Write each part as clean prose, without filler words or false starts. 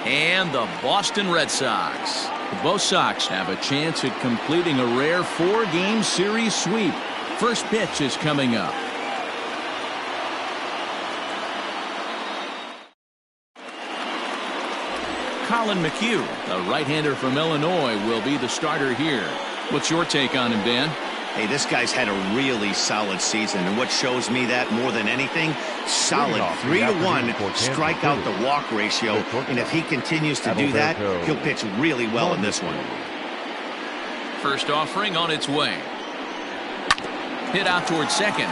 and the Boston Red Sox. Both Sox have a chance at completing a rare 4-game series sweep. First pitch is coming up. Colin McHugh, the right-hander from Illinois, will be the starter here. What's your take on him, Dan? Hey, this guy's had a really solid season, and what shows me that more than anything, solid 3-to-1 strikeout to walk ratio, and if he continues to do that, he'll pitch really well in this one. First offering on its way. Hit out towards second.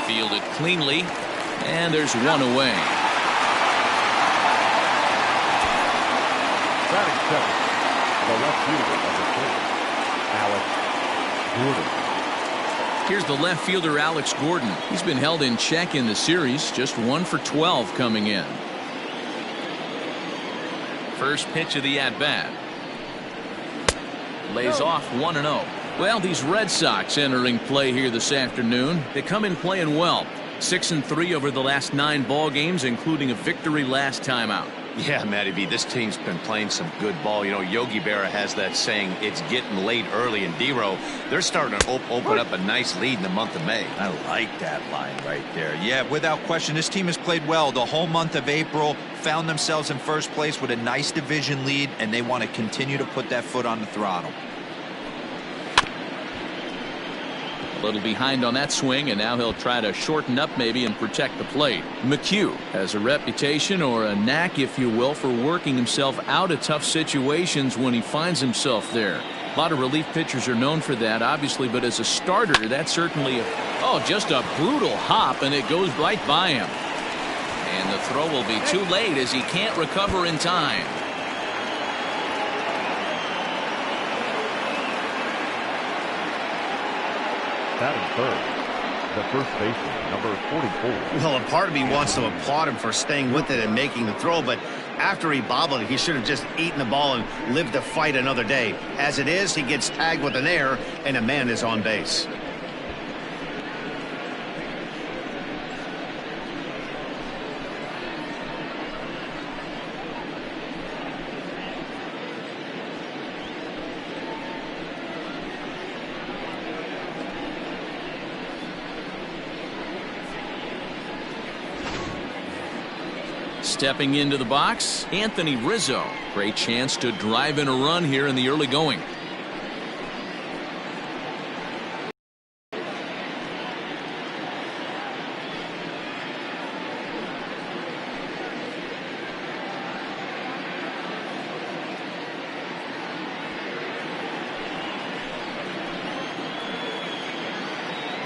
Fielded cleanly, and there's one away. Batting second, the left fielder of the team, Alex Gordon. Here's the left fielder, Alex Gordon. He's been held in check in the series, just 1 for 12 coming in. First pitch of the at-bat. Lays off 1-0. Well, these Red Sox entering play here this afternoon. They come in playing well. 6-3 over the last 9 ball games, including a victory last time out. Yeah, Matty V, this team's been playing some good ball. You know, Yogi Berra has that saying, it's getting late early, and D-Row, they're starting to open up a nice lead in the month of May. I like that line right there. Yeah, without question, this team has played well the whole month of April, found themselves in first place with a nice division lead, and they want to continue to put that foot on the throttle. A little behind on that swing, and now he'll try to shorten up maybe and protect the plate. McHugh has a reputation, or a knack if you will, for working himself out of tough situations when he finds himself there. A lot of relief pitchers are known for that, obviously, but as a starter, that's certainly just a brutal hop, and it goes right by him. And the throw will be too late as he can't recover in time. Batting third, the first baseman, number 44. Well, a part of me wants to applaud him for staying with it and making the throw, but after he bobbled, he should have just eaten the ball and lived to fight another day. As it is, he gets tagged with an error, and a man is on base. Stepping into the box, Anthony Rizzo. Great chance to drive in a run here in the early going.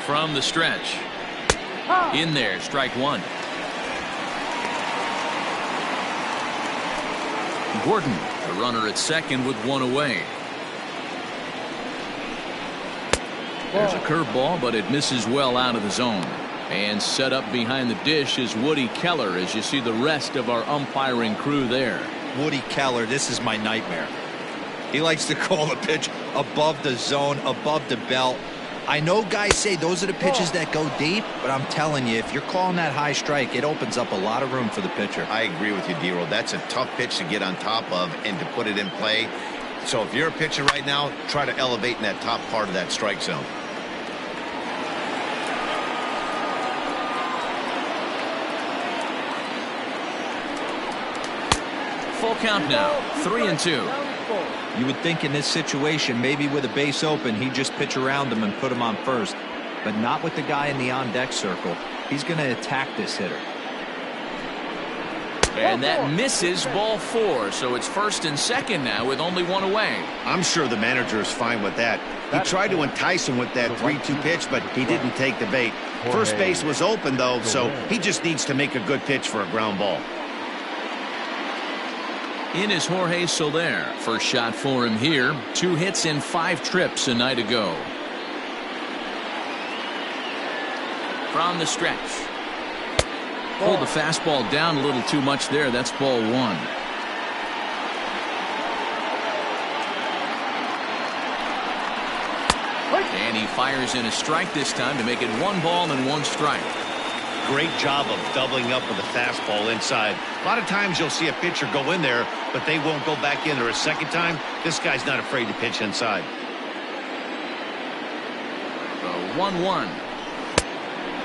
From the stretch. In there, strike one. Gordon, the runner at second with one away. There's a curveball, but it misses well out of the zone. And set up behind the dish is Woody Keller, as you see the rest of our umpiring crew there. Woody Keller, this is my nightmare. He likes to call a pitch above the zone, above the belt. I know guys say those are the pitches that go deep, but I'm telling you, if you're calling that high strike, it opens up a lot of room for the pitcher. I agree with you, D-Roll. That's a tough pitch to get on top of and to put it in play. So if you're a pitcher right now, try to elevate in that top part of that strike zone. Full count now, 3-2. You would think in this situation, maybe with a base open, he'd just pitch around him and put him on first. But not with the guy in the on-deck circle. He's going to attack this hitter. And that misses, ball 4. So it's first and second now with only one away. I'm sure the manager is fine with that. He tried to entice him with that 3-2 pitch, but he didn't take the bait. First base was open, though, so he just needs to make a good pitch for a ground ball. In is Jorge Soler. First shot for him here. 2 hits and 5 trips a night ago. From the stretch. Pulled the fastball down a little too much there. That's ball 1. And he fires in a strike this time to make it 1 ball and 1 strike. Great job of doubling up with a fastball inside. A lot of times you'll see a pitcher go in there, but they won't go back in there a second time. This guy's not afraid to pitch inside. The 1-1.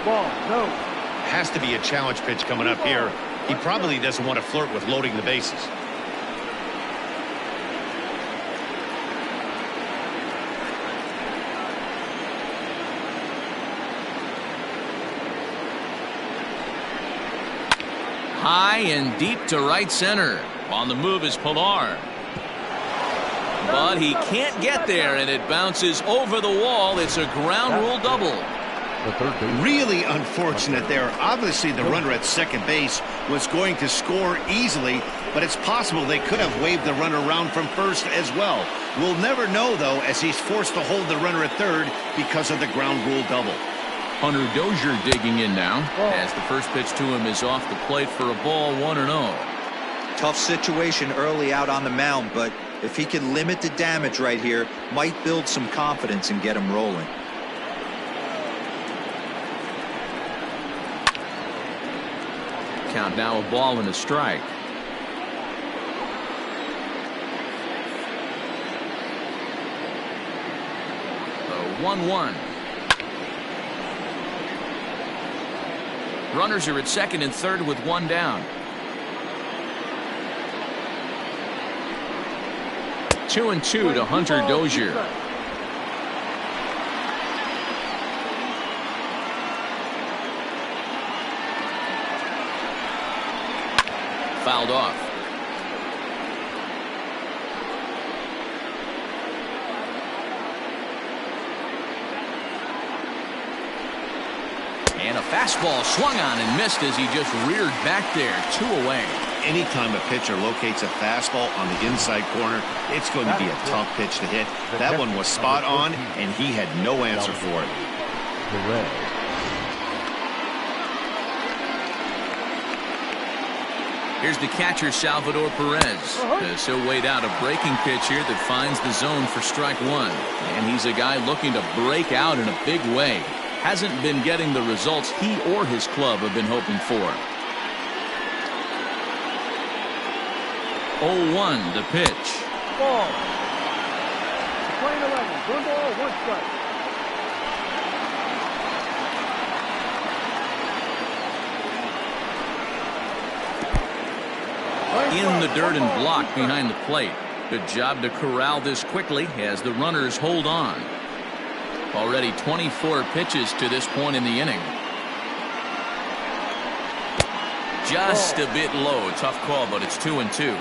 Ball, no. Has to be a challenge pitch coming up here. He probably doesn't want to flirt with loading the bases. High and deep to right center. On the move is Pilar. But he can't get there, and it bounces over the wall. It's a ground rule double. Really unfortunate there. Obviously, the runner at second base was going to score easily, but it's possible they could have waved the runner around from first as well. We'll never know, though, as he's forced to hold the runner at third because of the ground rule double. Hunter Dozier digging in now as the first pitch to him is off the plate for a ball, 1-0. Tough situation early out on the mound, but if he can limit the damage right here, might build some confidence and get him rolling. Count now a ball and a strike. The 1-1. Runners are at second and third with one down. 2-2 to Hunter Dozier. Fouled off. And a fastball swung on and missed as he just reared back there. 2 away. Anytime a pitcher locates a fastball on the inside corner, it's going to be a tough pitch to hit. That one was spot on, and he had no answer for it. Here's the catcher, Salvador Perez. He'll wait out a breaking pitch here that finds the zone for strike one. And he's a guy looking to break out in a big way. Hasn't been getting the results he or his club have been hoping for. 0-1 the pitch. Ball. Playing 11. 1 ball, 1 strike. In the dirt and blocked behind the plate. Good job to corral this quickly as the runners hold on. Already 24 pitches to this point in the inning. Just a bit low. Tough call, but it's 2-2.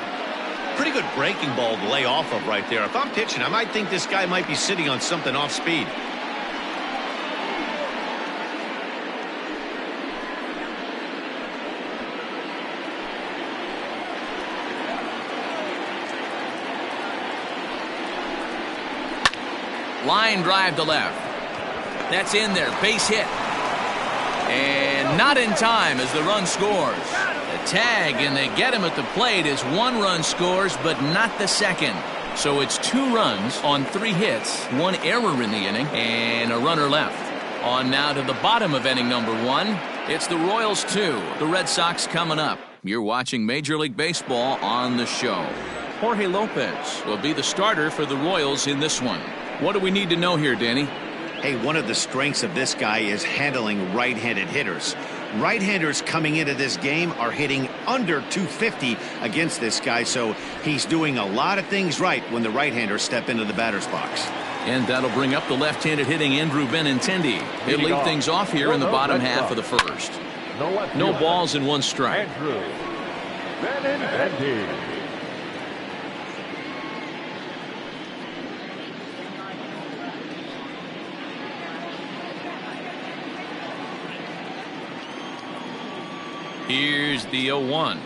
Pretty good breaking ball to lay off of right there. If I'm pitching, I might think this guy might be sitting on something off speed. Line drive to left. That's in there. Base hit. And not in time as the run scores. A tag, and they get him at the plate as 1 run scores, but not the second. So it's 2 runs on 3 hits, 1 error in the inning, and a runner left. On now to the bottom of inning number 1. It's the Royals 2, the Red Sox coming up. You're watching Major League Baseball on the show. Jorge Lopez will be the starter for the Royals in this one. What do we need to know here, Danny? Hey, one of the strengths of this guy is handling right-handed hitters. Right-handers coming into this game are hitting under 250 against this guy, so he's doing a lot of things right when the right-handers step into the batter's box. And that'll bring up the left-handed hitting Andrew Benintendi. He'll lead things off here in the bottom half of the first. No balls and 1 strike. Andrew Benintendi. Here's the 0-1.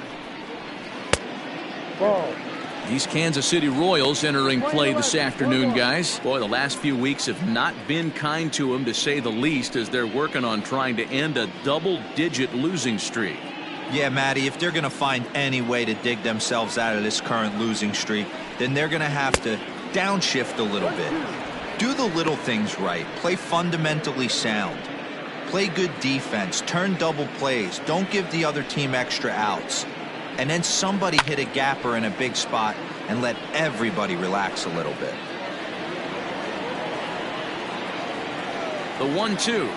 Ball. These Kansas City Royals entering play this afternoon, guys. Boy, the last few weeks have not been kind to them, to say the least, as they're working on trying to end a double-digit losing streak. Yeah, Matty, if they're going to find any way to dig themselves out of this current losing streak, then they're going to have to downshift a little bit. Do the little things right. Play fundamentally sound. Play good defense, turn double plays, don't give the other team extra outs. And then somebody hit a gapper in a big spot and let everybody relax a little bit. The 1-2.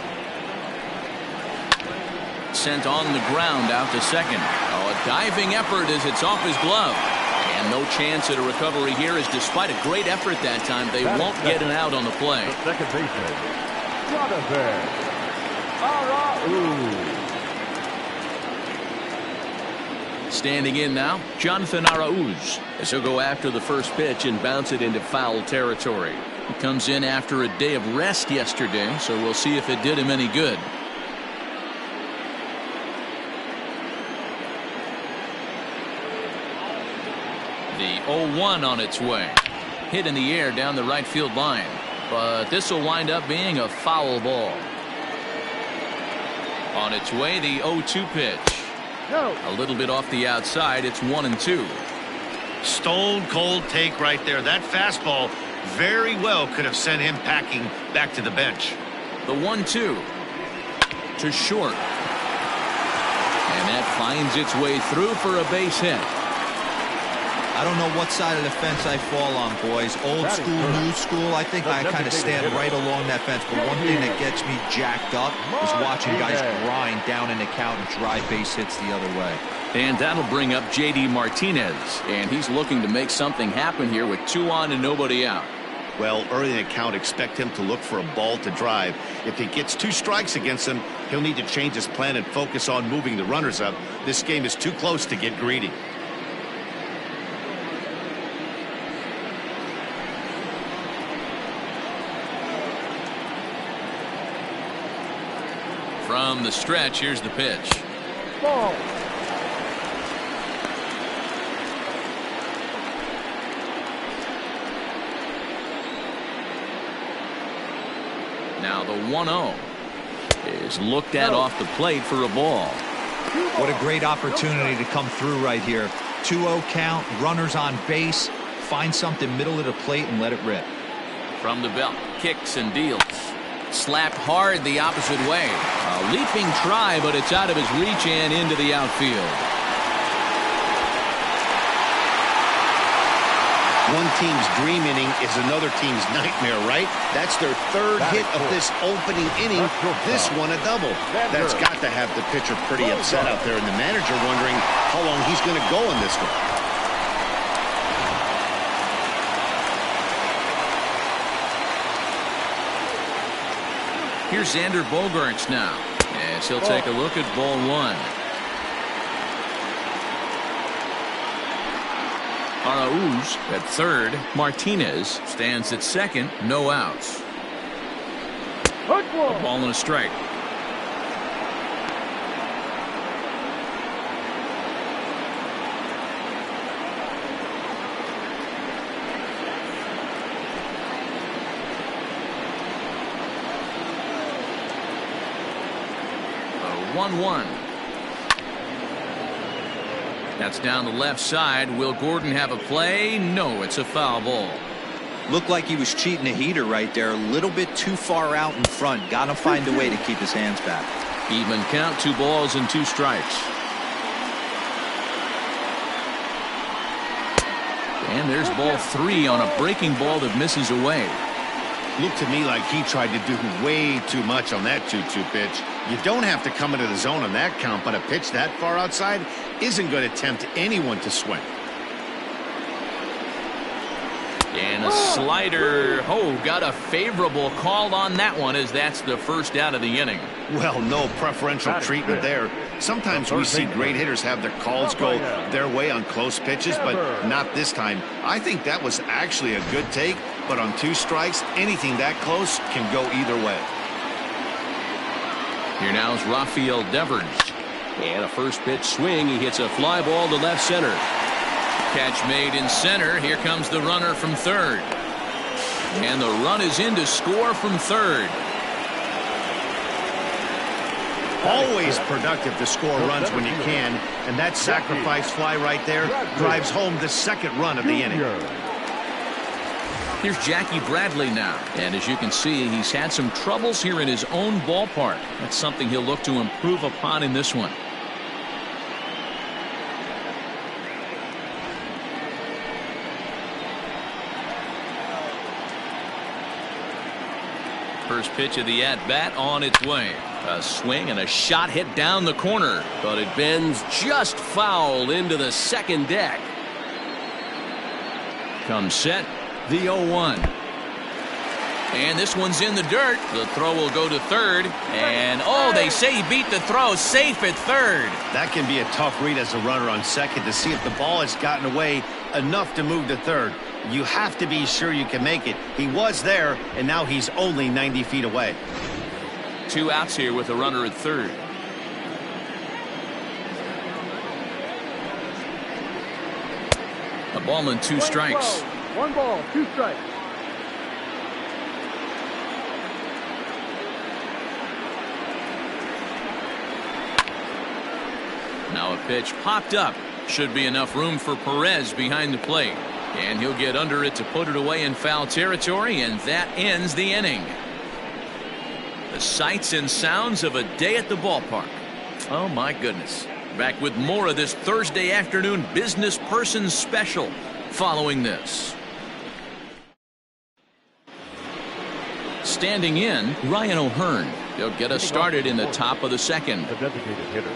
Sent on the ground out to second. Oh, a diving effort as it's off his glove. And no chance at a recovery here, as despite a great effort that time, they won't get an out on the play. The second baseman, Jonathan Araújo. Standing in now, Jonathan Araújo, as he'll go after the first pitch and bounce it into foul territory. He comes in after a day of rest yesterday, so we'll see if it did him any good. The 0-1 on its way. Hit in the air down the right field line, but this will wind up being a foul ball. On its way, the 0-2 pitch. A little bit off the outside. It's 1-2. Stone cold take right there. That fastball very well could have sent him packing back to the bench. The 1-2 to short, and that finds its way through for a base hit. I don't know what side of the fence I fall on, boys. Old school, new school. I think I kind of stand right along that fence. But one thing that gets me jacked up is watching guys grind down in the count and drive base hits the other way. And that'll bring up J.D. Martinez, and he's looking to make something happen here with 2 on and nobody out. Well, early in the count, expect him to look for a ball to drive. If he gets 2 strikes against him, he'll need to change his plan and focus on moving the runners up. This game is too close to get greedy. From the stretch, here's the pitch. Ball. Now the 1-0 is looked at off the plate for a ball. What a great opportunity to come through right here. 2-0 count, runners on base. Find something middle of the plate and let it rip. From the belt, kicks and deals. Slapped hard the opposite way. A leaping try, but it's out of his reach and into the outfield. One team's dream inning is another team's nightmare, right? That's their 3rd hit of this opening inning. This one a double. That's got to have the pitcher pretty upset out there, and the manager wondering how long he's going to go in this one. Here's Xander Bogaerts now, as he'll take a look at ball 1. Araújo at third. Martinez stands at second. No outs. A ball and a strike. The 1-1. That's down the left side. Will Gordon have a play? No, it's a foul ball. Looked like he was cheating a heater right there. A little bit too far out in front. Got to find a way to keep his hands back. Even count, 2 balls and 2 strikes. And there's ball 3 on a breaking ball that misses away. Looked to me like he tried to do way too much on that 2-2 pitch. You don't have to come into the zone on that count, but a pitch that far outside isn't going to tempt anyone to swing. And a slider. Oh, got a favorable call on that one, as that's the first out of the inning. Well, no preferential treatment there. Sometimes we see great hitters have their calls go their way on close pitches, but not this time. I think that was actually a good take, but on 2 strikes, anything that close can go either way. Here now is Rafael Devers. And a first pitch swing. He hits a fly ball to left center. Catch made in center. Here comes the runner from third. And the run is in to score from third. Always productive to score runs when you can, and that sacrifice fly right there drives home the 2nd run of the inning. Here's Jackie Bradley now. And as you can see, he's had some troubles here in his own ballpark. That's something he'll look to improve upon in this one. First pitch of the at-bat on its way. A swing and a shot hit down the corner. But it bends just foul into the second deck. Comes set. The 0-1. And this one's in the dirt. The throw will go to third. And, oh, they say he beat the throw. Safe at third. That can be a tough read as a runner on second to see if the ball has gotten away enough to move to third. You have to be sure you can make it. He was there, and now he's only 90 feet away. 2 outs here with a runner at third. A ball and 2 strikes. 1 ball, 2 strikes. Now a pitch popped up. Should be enough room for Perez behind the plate. And he'll get under it to put it away in foul territory, and that ends the inning. The sights and sounds of a day at the ballpark. Oh, my goodness. Back with more of this Thursday afternoon Business Person Special following this. Standing in, Ryan O'Hearn. He'll get us started in the top of the second. The designated hitter,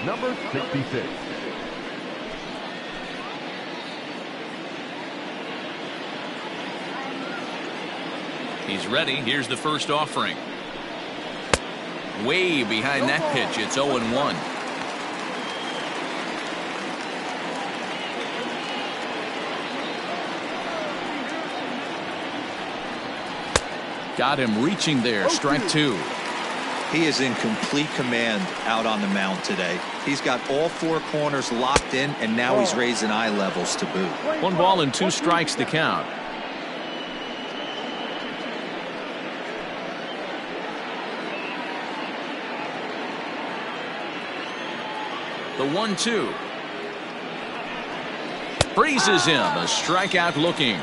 number 66. He's ready. Here's the first offering. Way behind that pitch. It's 0-1. Got him reaching there. Strike 2. He is in complete command out on the mound today. He's got all 4 corners locked in, and now he's raising eye levels to boot. 1 ball and 2 strikes to count. The 1-2. Freezes him. A strikeout looking.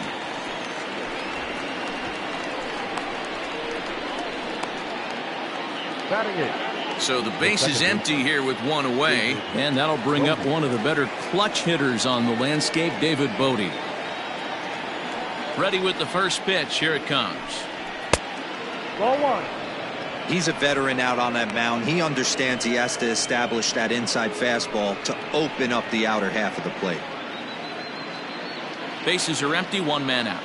So the base is empty here with 1 away. And that'll bring up one of the better clutch hitters on the landscape, David Bodie. Ready with the first pitch. Here it comes. Ball 1. He's a veteran out on that mound. He understands he has to establish that inside fastball to open up the outer half of the plate. Bases are empty. 1 man out.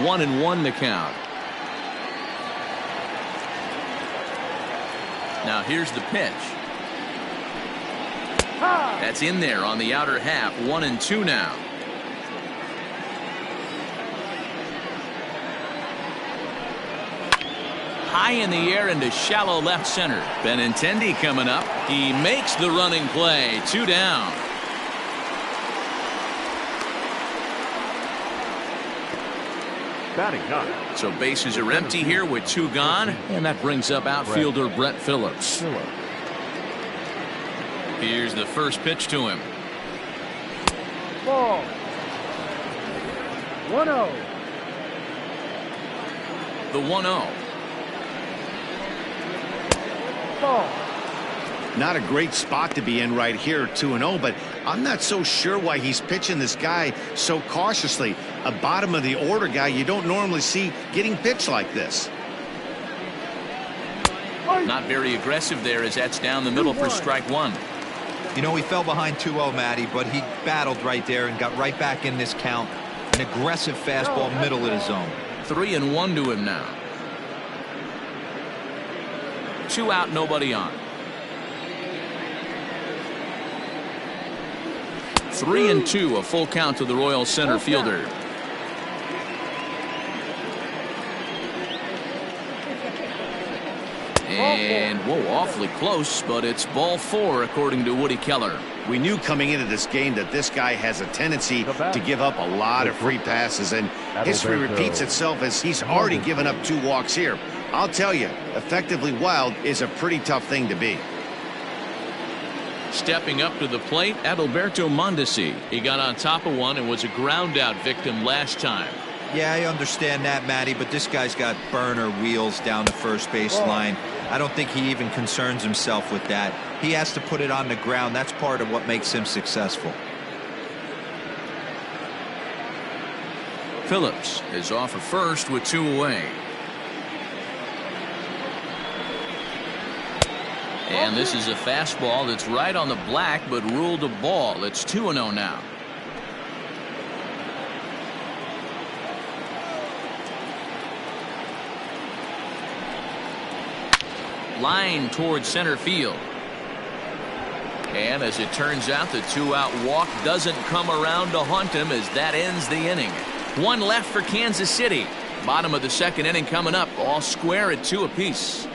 One and 1 to count. Now here's the pitch. That's in there on the outer half. 1-2 now. High in the air into shallow left center. Benintendi coming up. He makes the running play. 2 down. Batting 9. So bases are empty here with 2 gone, and that brings up outfielder Brett Phillips. Here's the first pitch to him. Ball. 1-0. The 1-0. Ball. Not a great spot to be in right here, 2-0, but I'm not so sure why he's pitching this guy so cautiously. A bottom of the order guy you don't normally see getting pitched like this. Not very aggressive there as that's down the middle for strike 1. You know, he fell behind 2-0, Matty, but he battled right there and got right back in this count. An aggressive fastball middle of the zone. 3-1 to him now. 2 out, nobody on. 3-2, a full count to the Royal center fielder. And, whoa, awfully close, but it's ball 4 according to Woody Keller. We knew coming into this game that this guy has a tendency to give up a lot of free passes, and history repeats itself as he's already given up 2 walks here. I'll tell you, effectively wild is a pretty tough thing to be. Stepping up to the plate, Adalberto Mondesi. He got on top of one and was a ground out victim last time. Yeah, I understand that, Matty, but this guy's got burner wheels down the first base line. I don't think he even concerns himself with that. He has to put it on the ground. That's part of what makes him successful. Phillips is off at first with 2 away. And this is a fastball that's right on the black but ruled a ball. It's 2-0 now. Line towards center field. And as it turns out, the 2-out walk doesn't come around to haunt him as that ends the inning. 1 left for Kansas City. Bottom of the 2nd inning coming up. All square at 2 apiece.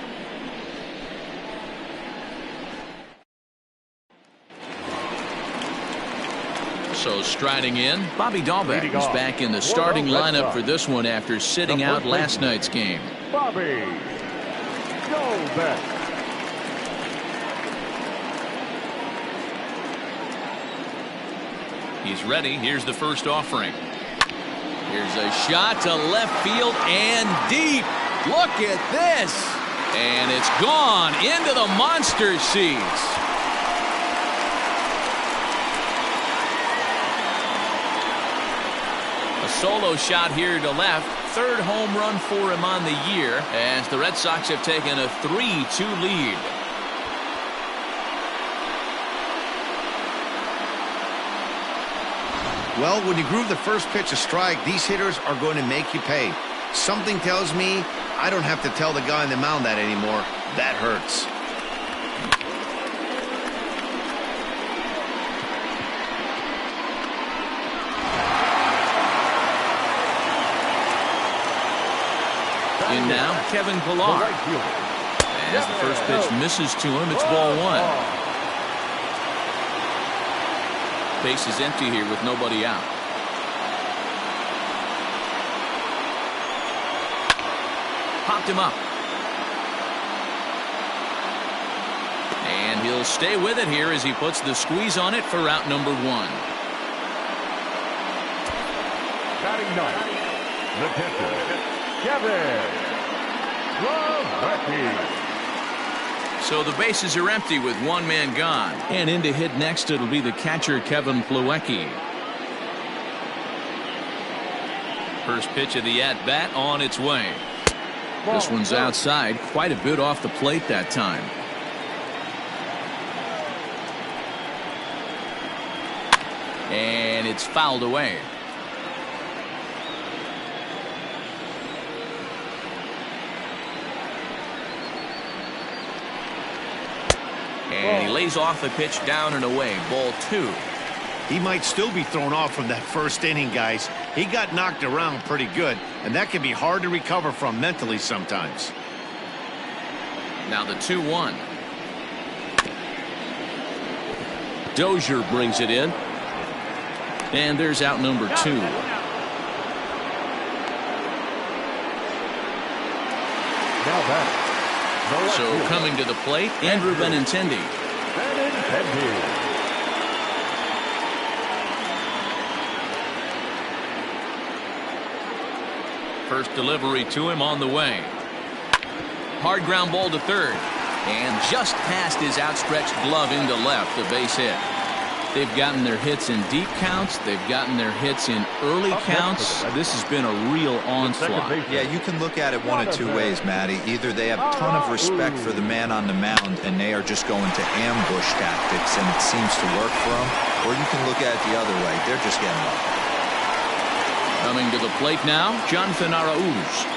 So striding in, Bobby Dahlbeck is back in the starting lineup for this one after sitting out last night's game. Bobby Dahlbeck. He's ready. Here's the first offering. Here's a shot to left field and deep. Look at this. And it's gone into the monster seats. A solo shot here to left. 3rd home run for him on the year as the Red Sox have taken a 3-2 lead. Well, when you groove the first pitch a strike, these hitters are going to make you pay. Something tells me I don't have to tell the guy on the mound that anymore. That hurts. In now, Kevin Pillar. As the first pitch misses to him, it's ball 1. Base is empty here with nobody out. Popped him up. And he'll stay with it here as he puts the squeeze on it for out number 1. Batting ninth, the catcher, Kevin Plawecki. So the bases are empty with 1 man gone. And in to hit next, it'll be the catcher, Kevin Plawecki. First pitch of the at-bat on its way. This one's outside, quite a bit off the plate that time. And it's fouled away. And he lays off the pitch down and away. Ball 2. He might still be thrown off from that first inning, guys. He got knocked around pretty good, and that can be hard to recover from mentally sometimes. Now the 2-1. Dozier brings it in. And there's out number 2. Now back. So coming to the plate, Andrew Benintendi. First delivery to him on the way. Hard ground ball to third. And just past his outstretched glove into left, the base hit. They've gotten their hits in deep counts. They've gotten their hits in early counts. This has been a real onslaught. Yeah, you can look at it one of 2 ways, Matty. Either they have a ton of respect for the man on the mound and they are just going to ambush tactics and it seems to work for them, or you can look at it the other way. They're just getting lucky. Coming to the plate now, Jonathan Arauz.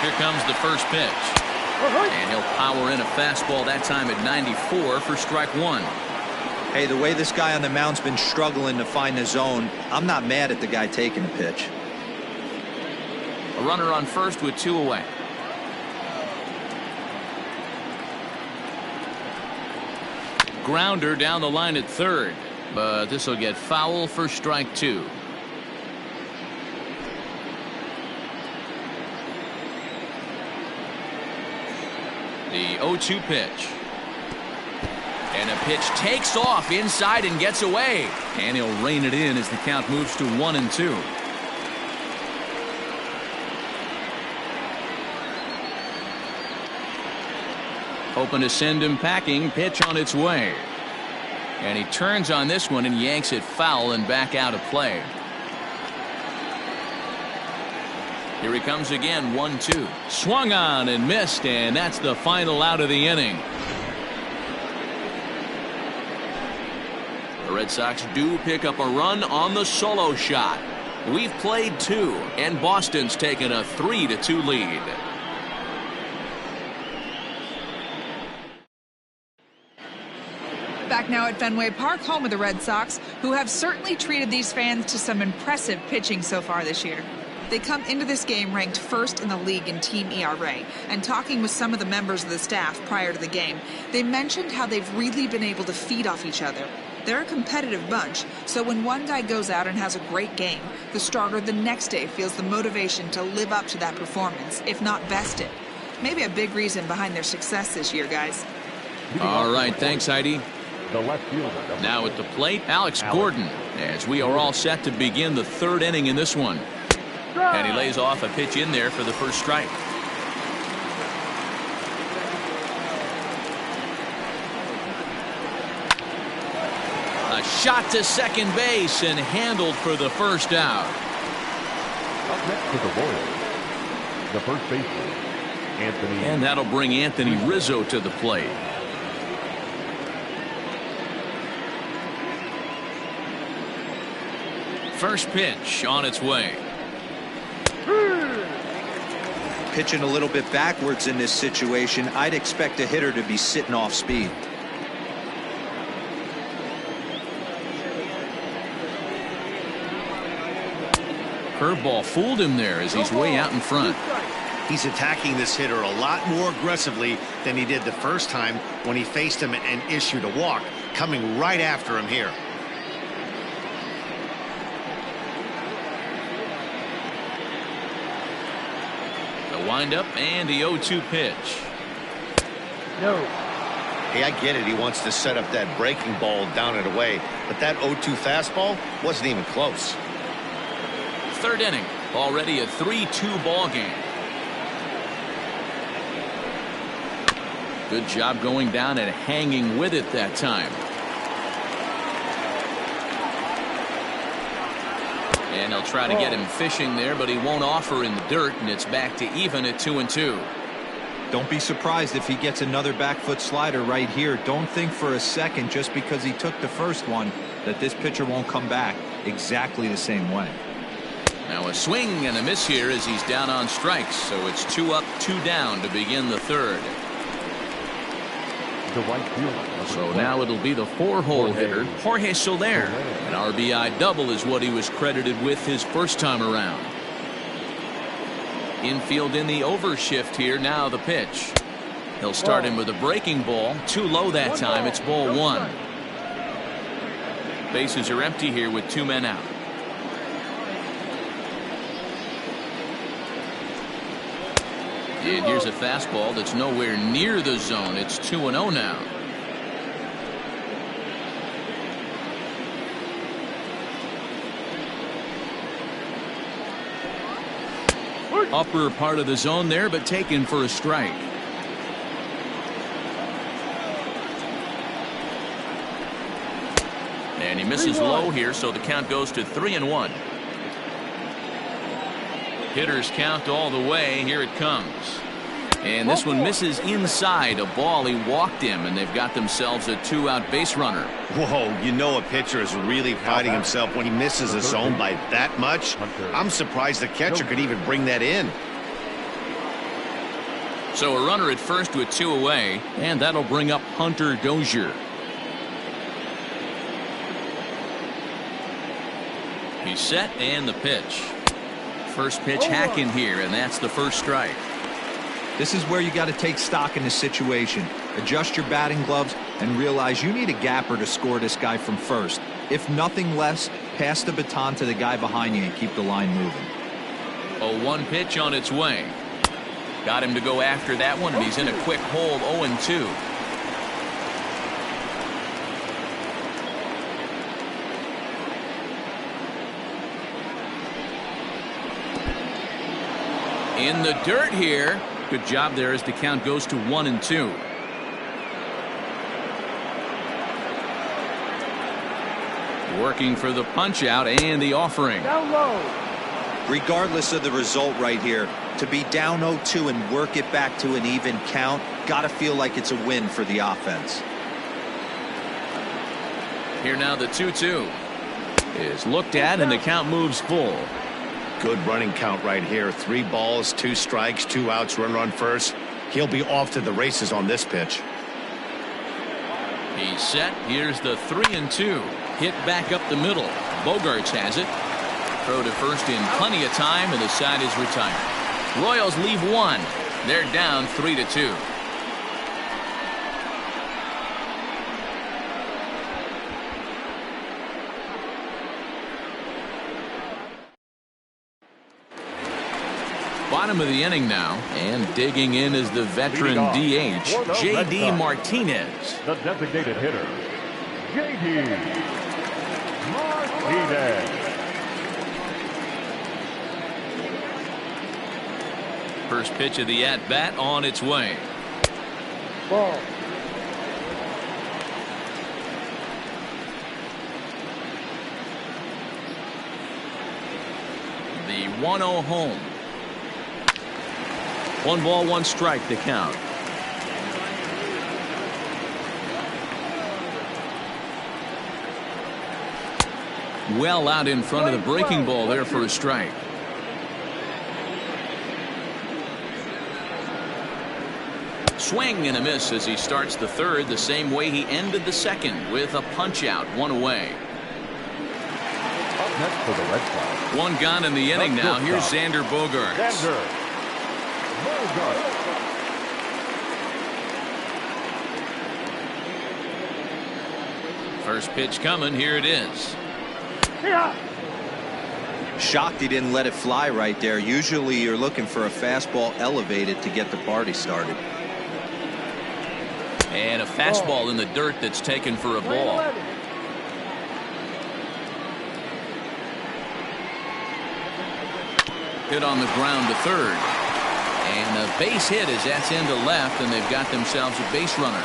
Here comes the first pitch. And he'll power in a fastball that time at 94 for strike 1. Hey, the way this guy on the mound's been struggling to find the zone, I'm not mad at the guy taking the pitch. A runner on first with 2 away. grounder down the line at third, but this will get foul for strike two. The 0-2 pitch. And a pitch takes off inside and gets away. And he'll rein it in as the count moves to 1-2. Hoping to send him packing. Pitch on its way. And he turns on this one and yanks it foul and back out of play. Here he comes again, 1-2. Swung on and missed, and that's the final out of the inning. The Red Sox do pick up a run on the solo shot. We've played 2, and Boston's taken a 3-2 lead. Back now at Fenway Park, home of the Red Sox, who have certainly treated these fans to some impressive pitching so far this year. They come into this game ranked first in the league in team ERA, and talking with some of the members of the staff prior to the game, they mentioned how they've really been able to feed off each other. They're a competitive bunch, so when one guy goes out and has a great game, the starter the next day feels the motivation to live up to that performance, if not best it. Maybe a big reason behind their success this year, guys. All right, thanks, Heidi. The left fielder. Now at the plate, Alex Gordon, as we are all set to begin the third inning in this one. And he lays off a pitch in there for the first strike. A shot to second base and handled for the first out. Up next to the Royals, the first baseman, Anthony. And that'll bring Anthony Rizzo to the plate. First pitch on its way. Pitching a little bit backwards in this situation. I'd expect a hitter to be sitting off speed. Curveball fooled him there as he's way out in front. He's attacking this hitter a lot more aggressively than he did the first time when he faced him and issued a walk. Coming right after him here. Windup and the 0-2 pitch. No. Hey, I get it. He wants to set up that breaking ball down and away, but that 0-2 fastball wasn't even close. Third inning, already a 3-2 ball game. Good job going down and hanging with it that time. And they'll try to get him fishing there, but he won't offer in the dirt, and it's back to even at 2-2. Don't be surprised if he gets another back foot slider right here. Don't think for a second, just because he took the first one, that this pitcher won't come back exactly the same way. Now a swing and a miss here as he's down on strikes, so it's 2 up, 2 down to begin the third. The right fielder. So now it'll be the 4-hole hitter, Jorge Soler. An RBI double is what he was credited with his first time around. Infield in the overshift here. Now the pitch. He'll start him with a breaking ball. Too low that time. It's ball 1. Bases are empty here with 2 men out. And here's a fastball that's nowhere near the zone. It's 2-0 now. Upper part of the zone there, but taken for a strike. And he misses low here, so the count goes to 3-1. Hitters count all the way. Here it comes. And this one misses inside a ball. He walked him, and they've got themselves a 2-out base runner. Whoa, you know a pitcher is really fighting himself when he misses a zone by that much. I'm surprised the catcher could even bring that in. So a runner at first with 2 away, and that'll bring up Hunter Dozier. He's set, and the pitch. First pitch hacking here, and that's the first strike. This is where you got to take stock in this situation. Adjust your batting gloves, and realize you need a gapper to score this guy from first. If nothing less, pass the baton to the guy behind you and keep the line moving. A 1 pitch on its way. Got him to go after that one, and he's in a quick hole, 0-2. In the dirt here. Good job there as the count goes to 1-2. Working for the punch out and the offering. Down low. Regardless of the result right here, to be down 0-2 and work it back to an even count, gotta feel like it's a win for the offense. Here now the 2-2 is looked at and the count moves full. Good running count right here. 3 balls, 2 strikes, 2 outs, runner on first. He'll be off to the races on this pitch. He's set. Here's the 3-2. Hit back up the middle. Bogarts has it. Throw to first in plenty of time, and the side is retired. Royals leave 1. They're down 3-2. Bottom of the inning now, and digging in is the veteran DH, J.D. Martinez. The designated hitter, J.D. Martinez. First pitch of the at-bat on its way. Ball. The 1-0 home. 1 ball, 1 strike to count. Well out in front of the breaking ball there for a strike. Swing and a miss as he starts the third the same way he ended the second with a punch out, 1 away. Up next for the Red Sox. 1 gone in the inning now. Here's Xander Bogaerts. Xander Bogaerts. First pitch coming. Here it is. Yeah. Shocked he didn't let it fly right there. Usually you're looking for a fastball elevated to get the party started. And a fastball in the dirt that's taken for a ball. Hit on the ground to third. And a base hit as that's into left, and they've got themselves a base runner.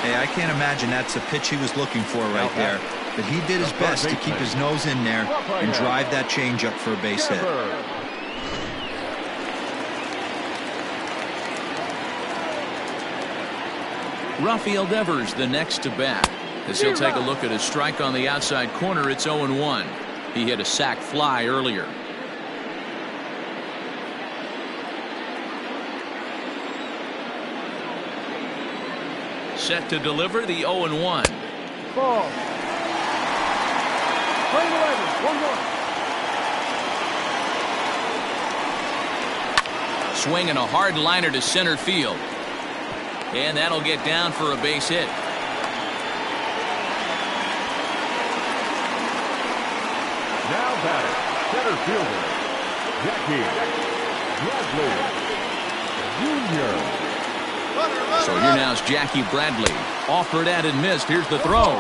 Hey, I can't imagine that's a pitch he was looking for right there. But he did his best to keep his nose in there and drive that changeup for a base hit. Rafael Devers the next to bat as he'll take a look at a strike on the outside corner. It's 0-1. He hit a sac fly earlier. Set to deliver the 0-1. Ball. Play 11. 1-1. Swinging a hard liner to center field. And that'll get down for a base hit. Now batting, center fielder, Jackie Bradley Jr. So here now is Jackie Bradley. Offered at and missed. Here's the throw.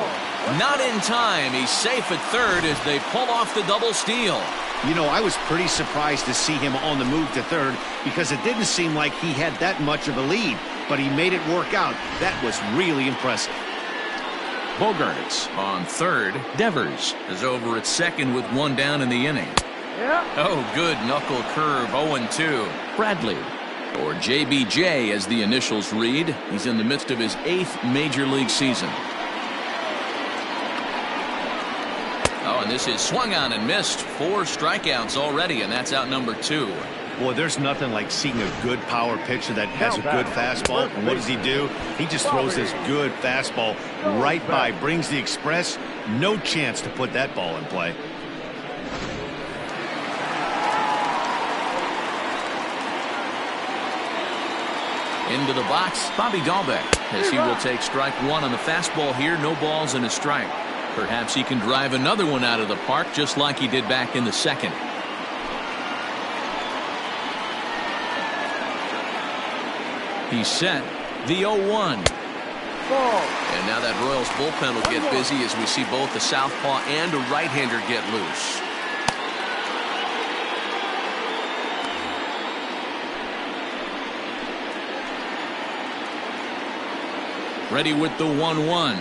Not in time. He's safe at third as they pull off the double steal. You know, I was pretty surprised to see him on the move to third because it didn't seem like he had that much of a lead, but he made it work out. That was really impressive. Bogarts on third. Devers is over at second with 1 down in the inning. Oh, good knuckle curve. 0-2. Bradley, or JBJ as the initials read. He's in the midst of his 8th major league season. Oh, and this is swung on and missed. 4 strikeouts already, and that's out number 2. Boy, there's nothing like seeing a good power pitcher that has a good fastball. And what does he do? He just throws this good fastball right by, brings the express. No chance to put that ball in play. Into the box, Bobby Dahlbeck, as he will take strike one on the fastball here. No balls and a strike. Perhaps he can drive another one out of the park just like he did back in the second. He's set. The 0-1. And now that Royals bullpen will get busy as we see both a southpaw and a right-hander get loose. Ready with the 1-1.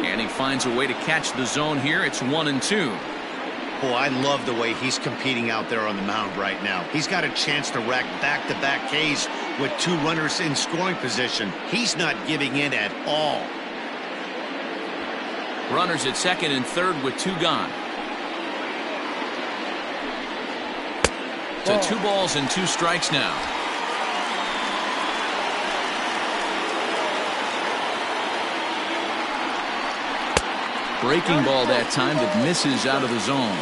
And he finds a way to catch the zone here. It's 1-2. Oh, I love the way he's competing out there on the mound right now. He's got a chance to rack back-to-back Ks with 2 runners in scoring position. He's not giving in at all. Runners at second and third with 2 gone. To 2 balls and 2 strikes now. Breaking ball that time that misses out of the zone.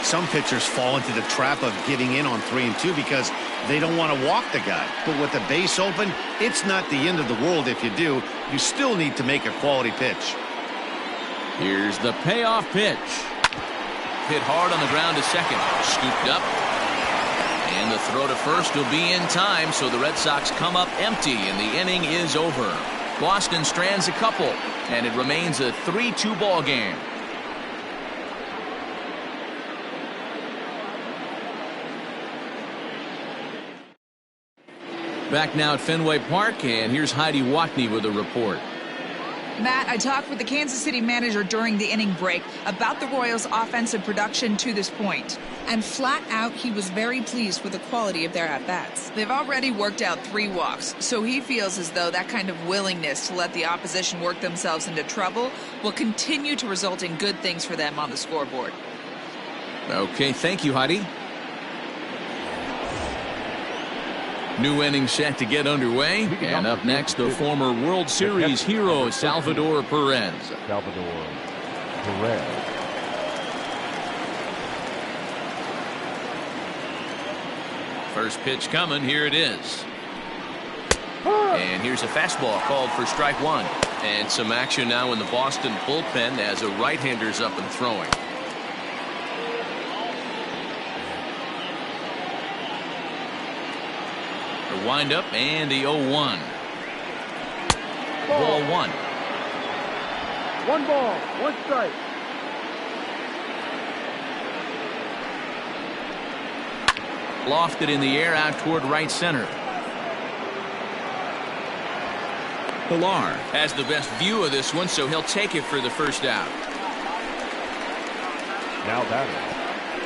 Some pitchers fall into the trap of giving in on 3 and 2 because they don't want to walk the guy. But with the base open, it's not the end of the world if you do. You still need to make a quality pitch. Here's the payoff pitch. Hit hard on the ground to second. Scooped up. And the throw to first will be in time, so the Red Sox come up empty and the inning is over. Boston strands a couple, and it remains a 3-2 ball game. Back now at Fenway Park, and here's Heidi Watney with a report. Matt, I talked with the Kansas City manager during the inning break about the Royals' offensive production to this point. And flat out, he was very pleased with the quality of their at-bats. They've already worked out 3 walks, so he feels as though that kind of willingness to let the opposition work themselves into trouble will continue to result in good things for them on the scoreboard. Okay, thank you, Heidi. New inning set to get underway. And up next, the former World Series hero, Salvador Perez. Salvador Perez. First pitch coming. Here it is. And here's a fastball called for strike 1. And some action now in the Boston bullpen as a right-hander's up and throwing. The windup and the 0-1. Ball 1. 1 ball, 1 strike. Lofted in the air out toward right center. Pilar has the best view of this one, so he'll take it for the first out. Now batting.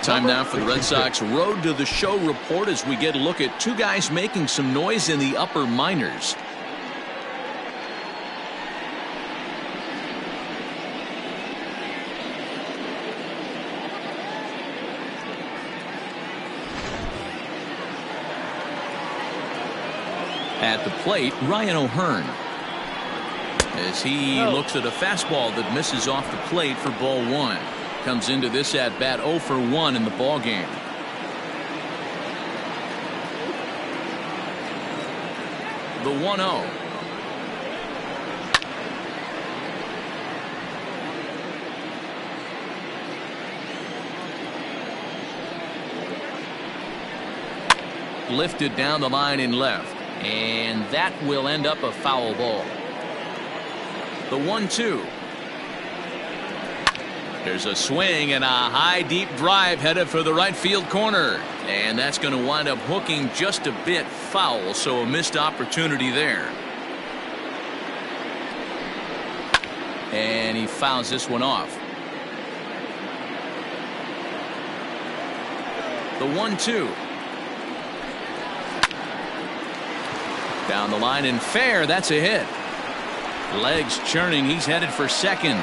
Time now for the Red Sox Road to the Show report as we get a look at 2 guys making some noise in the upper minors. At the plate, Ryan O'Hearn, as he looks at a fastball that misses off the plate for ball 1. Comes into this at bat 0 for 1 in the ball game. The 1-0. Lifted down the line in left, and that will end up a foul ball. The 1-2. There's a swing and a high deep drive headed for the right field corner, and that's going to wind up hooking just a bit foul, so a missed opportunity there. And he fouls this one off. The 1-2. Down the line and fair. That's a hit. Legs churning. He's headed for second.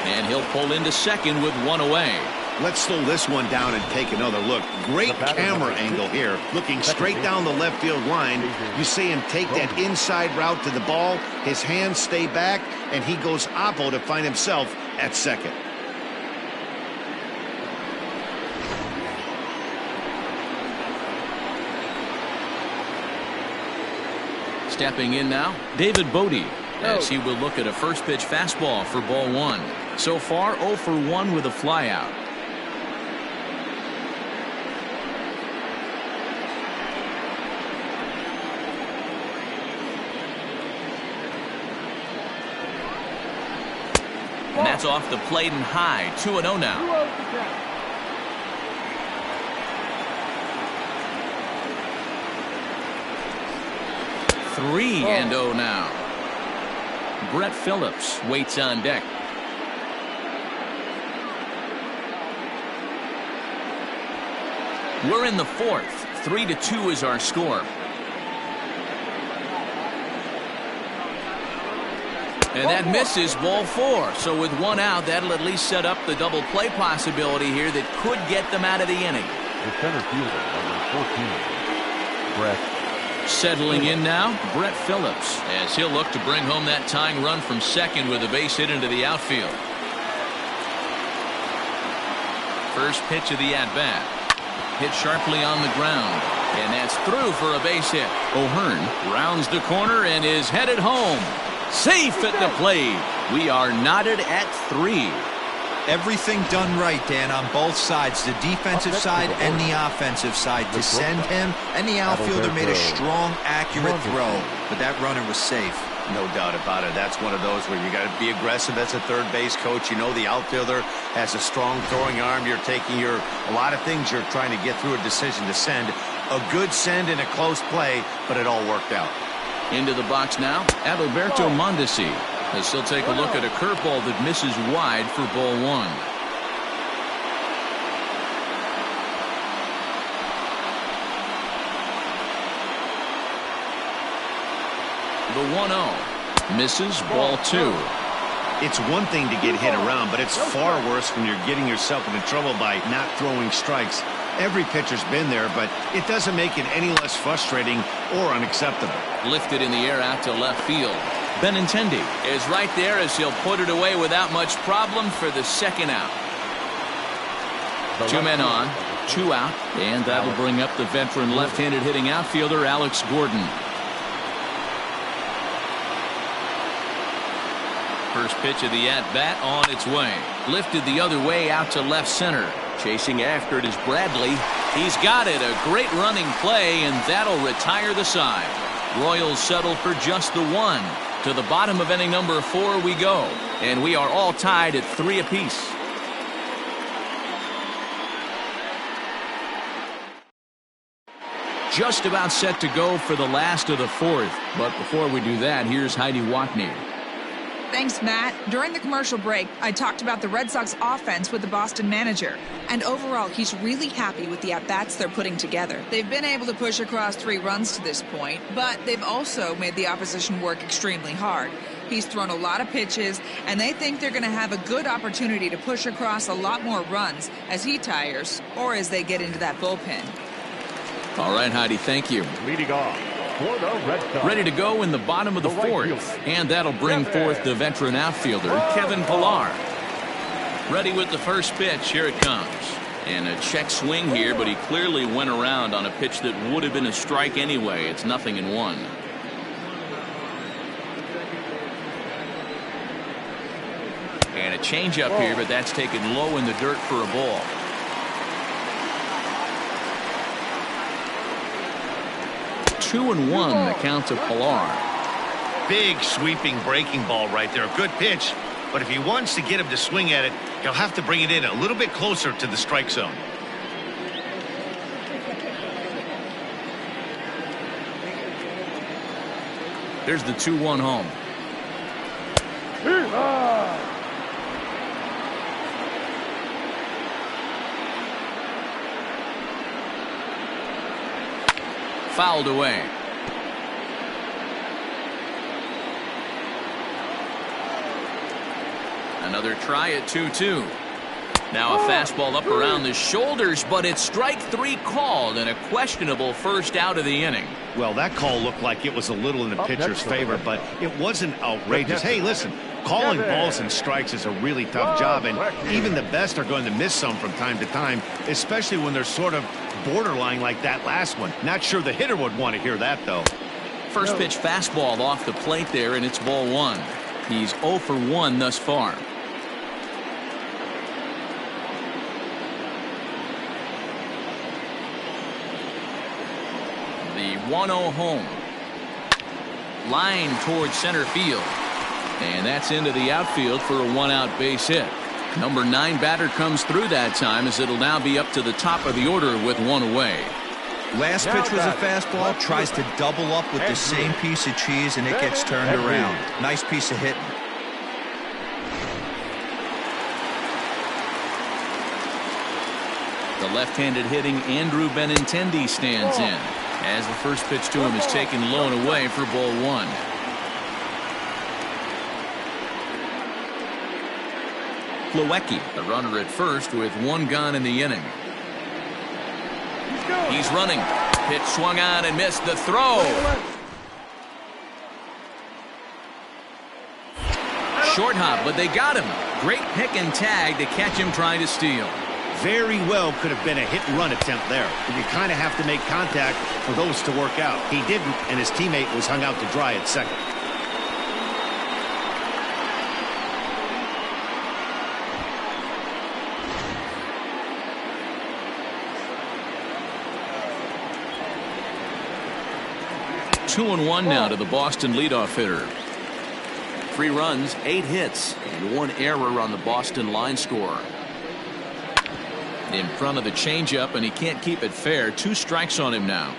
And he'll pull into second with 1 away. Let's slow this one down and take another look. Great camera angle here. Looking straight down the left field line. You see him take that inside route to the ball. His hands stay back, and he goes oppo to find himself at second. Stepping in now, David Bodie, as he will look at a first pitch fastball for ball 1. So far 0 for 1 with a flyout. And that's off the plate and high. 2-0 now. Three and 0 now. Brett Phillips waits on deck. We're in the 4th. 3-2 is our score. And that misses, ball 4. So with 1 out, that'll at least set up the double play possibility here that could get them out of the inning. The center fielder, number 14, Brett. Settling in now, Brett Phillips, as he'll look to bring home that tying run from second with a base hit into the outfield. First pitch of the at-bat. Hit sharply on the ground, and that's through for a base hit. O'Hearn rounds the corner and is headed home. Safe at the plate. We are knotted at 3. Everything done right, Dan, on both sides, the defensive side and the offensive side, to send him, and the outfielder made a strong, accurate throw, but that runner was safe. No doubt about it. That's one of those where you got to be aggressive as a third base coach. You know the outfielder has a strong throwing arm. You're taking a lot of things you're trying to get through a decision to send. A good send in a close play, but it all worked out. Into the box now, Adalberto Mondesi, as he'll take a look at a curveball that misses wide for ball 1. The 1-0 misses, ball 2. It's one thing to get hit around, but it's far worse when you're getting yourself into trouble by not throwing strikes. Every pitcher's been there, but it doesn't make it any less frustrating or unacceptable. Lifted in the air out to left field. Benintendi is right there as he'll put it away without much problem for the second out. 2 men on, 2 out, and that'll bring up the veteran left-handed hitting outfielder Alex Gordon. First pitch of the at-bat on its way. Lifted the other way out to left center. Chasing after it is Bradley. He's got it. A great running play, and that'll retire the side. Royals settle for just the 1. To the bottom of inning number 4 we go. And we are all tied at 3 apiece. Just about set to go for the last of the 4th. But before we do that, here's Heidi Watney. Thanks, Matt. During the commercial break, I talked about the Red Sox offense with the Boston manager. And overall, he's really happy with the at-bats they're putting together. They've been able to push across 3 runs to this point, but they've also made the opposition work extremely hard. He's thrown a lot of pitches, and they think they're going to have a good opportunity to push across a lot more runs as he tires or as they get into that bullpen. All right, Heidi, thank you. Leading off. Ready to go in the bottom of the 4th, and that'll bring forth the veteran outfielder, Kevin Pillar. Ready with the first pitch. Here it comes. And a check swing here, but he clearly went around on a pitch that would have been a strike anyway. It's 0-1. And a changeup here, but that's taken low in the dirt for a ball. 2-1 the count to Pillar. Big sweeping breaking ball right there. A good pitch, but if he wants to get him to swing at it, he'll have to bring it in a little bit closer to the strike zone. There's the 2-1 home. Fouled away. Another try at 2-2. Now a fastball up around the shoulders, but it's strike 3 called and a questionable first out of the inning. Well, that call looked like it was a little in the pitcher's favor, but it wasn't outrageous. Hey, listen, calling balls and strikes is a really tough job, and even the best are going to miss some from time to time, especially when they're sort of borderline like that last one. Not sure the hitter would want to hear that, though. First pitch fastball off the plate there, and it's ball 1. He's 0 for 1 thus far. The 1-0 home. Line towards center field. And that's into the outfield for a 1-out base hit. Number 9 batter comes through that time, as it'll now be up to the top of the order with 1 away. Last pitch was a fastball. Tries to double up with the same piece of cheese, and it gets turned around. Nice piece of hitting. The left-handed hitting Andrew Benintendi stands in, as the first pitch to him is taken low and away for ball 1. Plawecki, the runner at first, with 1 gone in the inning. He's running. Pitch swung on and missed. The throw. Short hop, but they got him. Great pick and tag to catch him trying to steal. Very well could have been a hit-and-run attempt there. But you kind of have to make contact for those to work out. He didn't, and his teammate was hung out to dry at second. Two and 1 now to the Boston leadoff hitter. 3 runs, 8 hits, and 1 error on the Boston line score. In front of the changeup, and he can't keep it fair. 2 strikes on him now.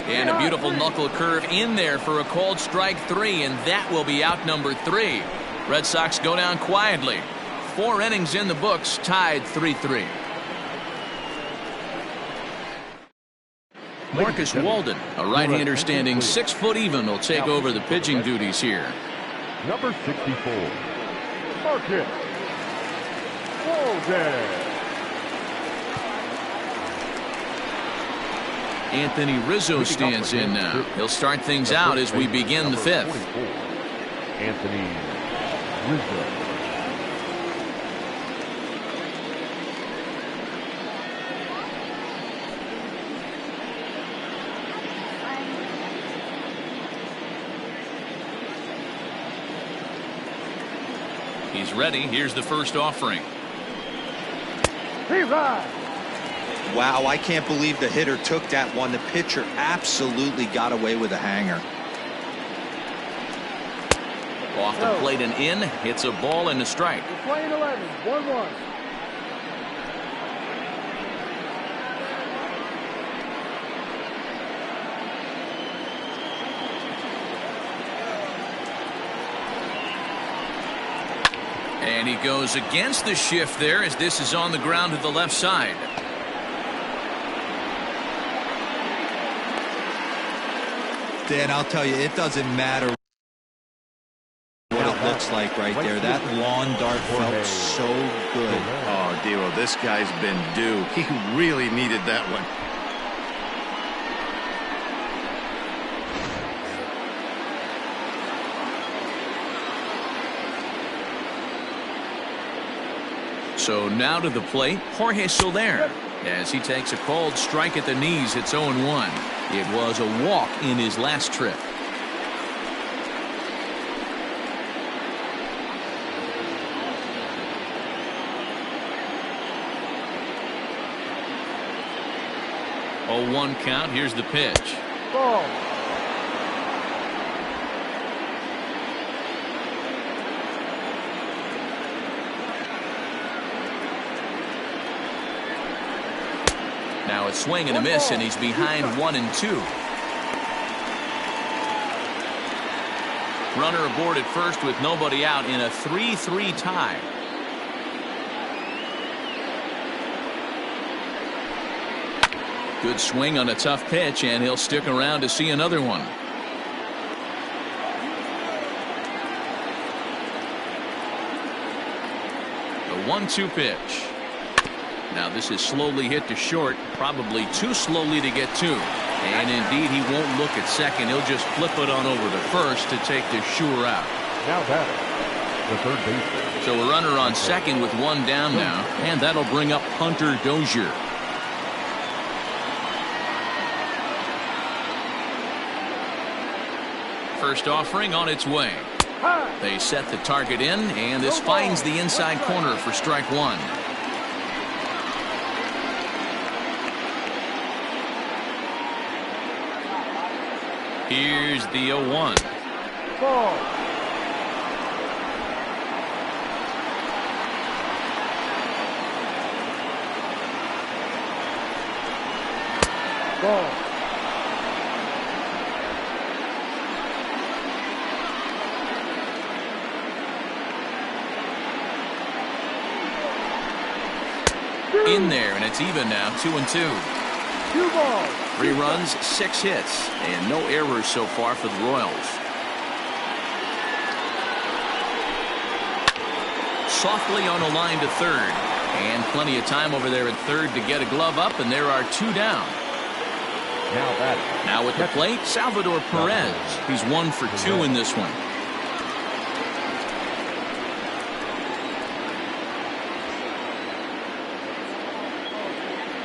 And a beautiful knuckle curve in there for a called strike 3, and that will be out number 3. Red Sox go down quietly. 4 innings in the books, tied 3-3. Marcus Walden, a right-hander standing 6 foot even, will take over the pitching duties here. Number 64, Marcus Walden. Anthony Rizzo stands in now. He'll start things out as we begin the 5th. Anthony Rizzo. He's ready. Here's the first offering. Wow, I can't believe the hitter took that one. The pitcher absolutely got away with a hanger. Off the plate and in. Hits a ball and a strike. Playing 11, 1-1. And he goes against the shift there, as this is on the ground to the left side. Dan, I'll tell you, it doesn't matter what it looks like right there. That lawn dart felt so good. Oh, Dero, this guy's been due. He really needed that one. So now to the plate, Jorge Soler, as he takes a called strike at the knees. It's 0-1. It was a walk in his last trip. Oh, 1 count. Here's the pitch. Ball. Now it's swing and a miss, and he's behind 1-2. Runner aboard at first with nobody out in a 3-3 tie. Good swing on a tough pitch, and he'll stick around to see another one. The 1-2 pitch. Now this is slowly hit to short, probably too slowly to get to. And indeed, he won't look at second. He'll just flip it on over to first to take the sure out. Now batting, the third baseman. So a runner on second with 1 down now, and that'll bring up Hunter Dozier. First offering on its way. They set the target in, and this finds the inside corner for strike one. Here's the 0-1. Ball. Ball. In there, and it's even now, 2-2. 2 balls. 3 runs, 6 hits, and no errors so far for the Royals. Softly on a line to third, and plenty of time over there at third to get a glove up, and there are 2 down. Now at the plate, Salvador Perez. He's 1 for 2 in this one.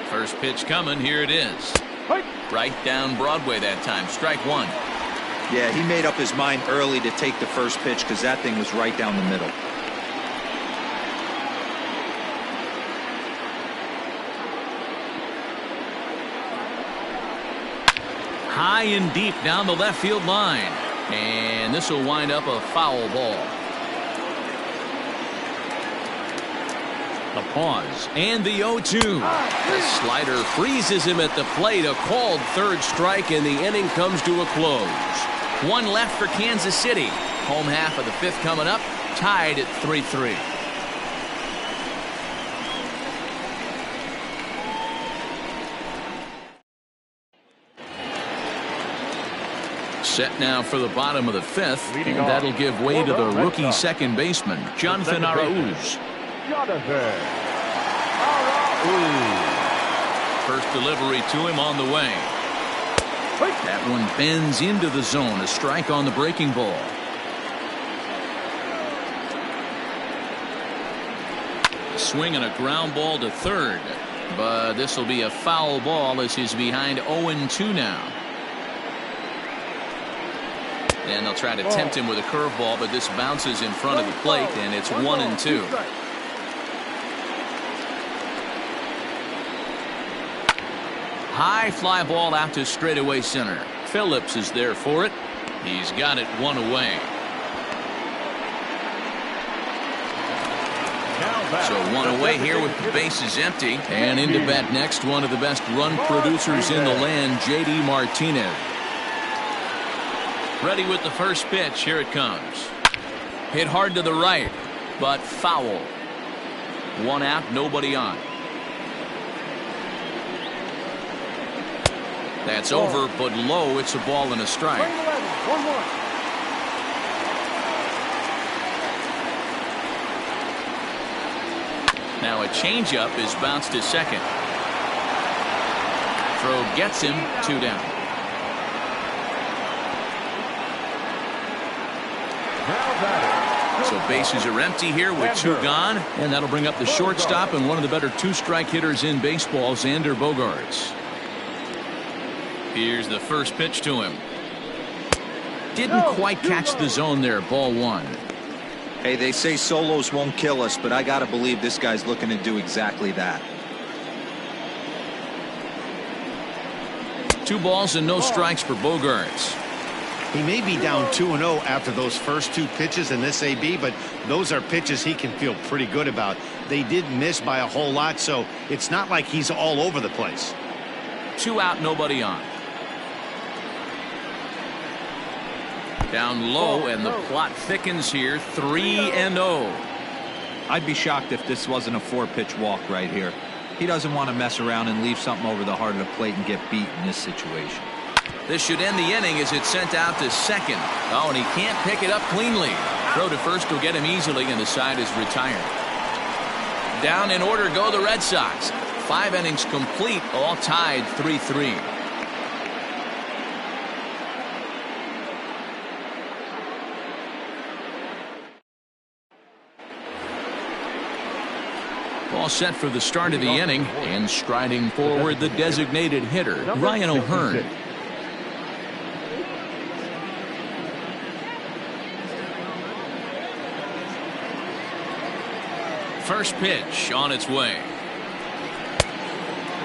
First pitch coming. Here it is. Right down Broadway that time. Strike one. Yeah, he made up his mind early to take the first pitch because that thing was right down the middle. High and deep down the left field line. And this will wind up a foul ball. The pause and the 0-2. The slider freezes him at the plate. A called third strike, and the inning comes to a close. 1 left for Kansas City. Home half of the 5th coming up, tied at 3-3. Set now for the bottom of the 5th, and that'll give way to the rookie second baseman, Jonathan Arauz. First delivery to him on the way. That one bends into the zone. A strike on the breaking ball. Swing and a ground ball to third. But this will be a foul ball as he's behind 0-2 now. And they'll try to tempt him with a curveball, but this bounces in front of the plate, and it's 1-2. High fly ball out to straightaway center. Phillips is there for it. He's got it 1 away. So 1 away here with the bases empty. And into bat next, one of the best run producers in the land, J.D. Martinez. Ready with the first pitch. Here it comes. Hit hard to the right, but foul. 1 out, nobody on. That's over, but low. It's a ball and a strike. Now a changeup is bounced to second. Throw gets him. 2 down. So bases are empty here with 2 gone, and that'll bring up the shortstop and one of the better 2-strike hitters in baseball, Xander Bogaerts. Here's the first pitch to him. Didn't quite catch the zone there. Ball 1. Hey, they say solos won't kill us, but I gotta believe this guy's looking to do exactly that. 2 balls and no strikes for Bogaerts. He may be down 2-0 after those first 2 pitches in this AB, but those are pitches he can feel pretty good about. They did miss by a whole lot, so it's not like he's all over the place. 2 out, nobody on. Down low, and the plot thickens here. 3-0. I'd be shocked if this wasn't a 4-pitch walk right here. He doesn't want to mess around and leave something over the heart of the plate and get beat in this situation. This should end the inning as it's sent out to second. Oh, and he can't pick it up cleanly. Throw to first will get him easily, and the side is retired. Down in order go the Red Sox. 5 innings complete, all tied 3-3. All set for the start of the inning, and striding forward the designated hitter, Ryan O'Hearn. First pitch on its way.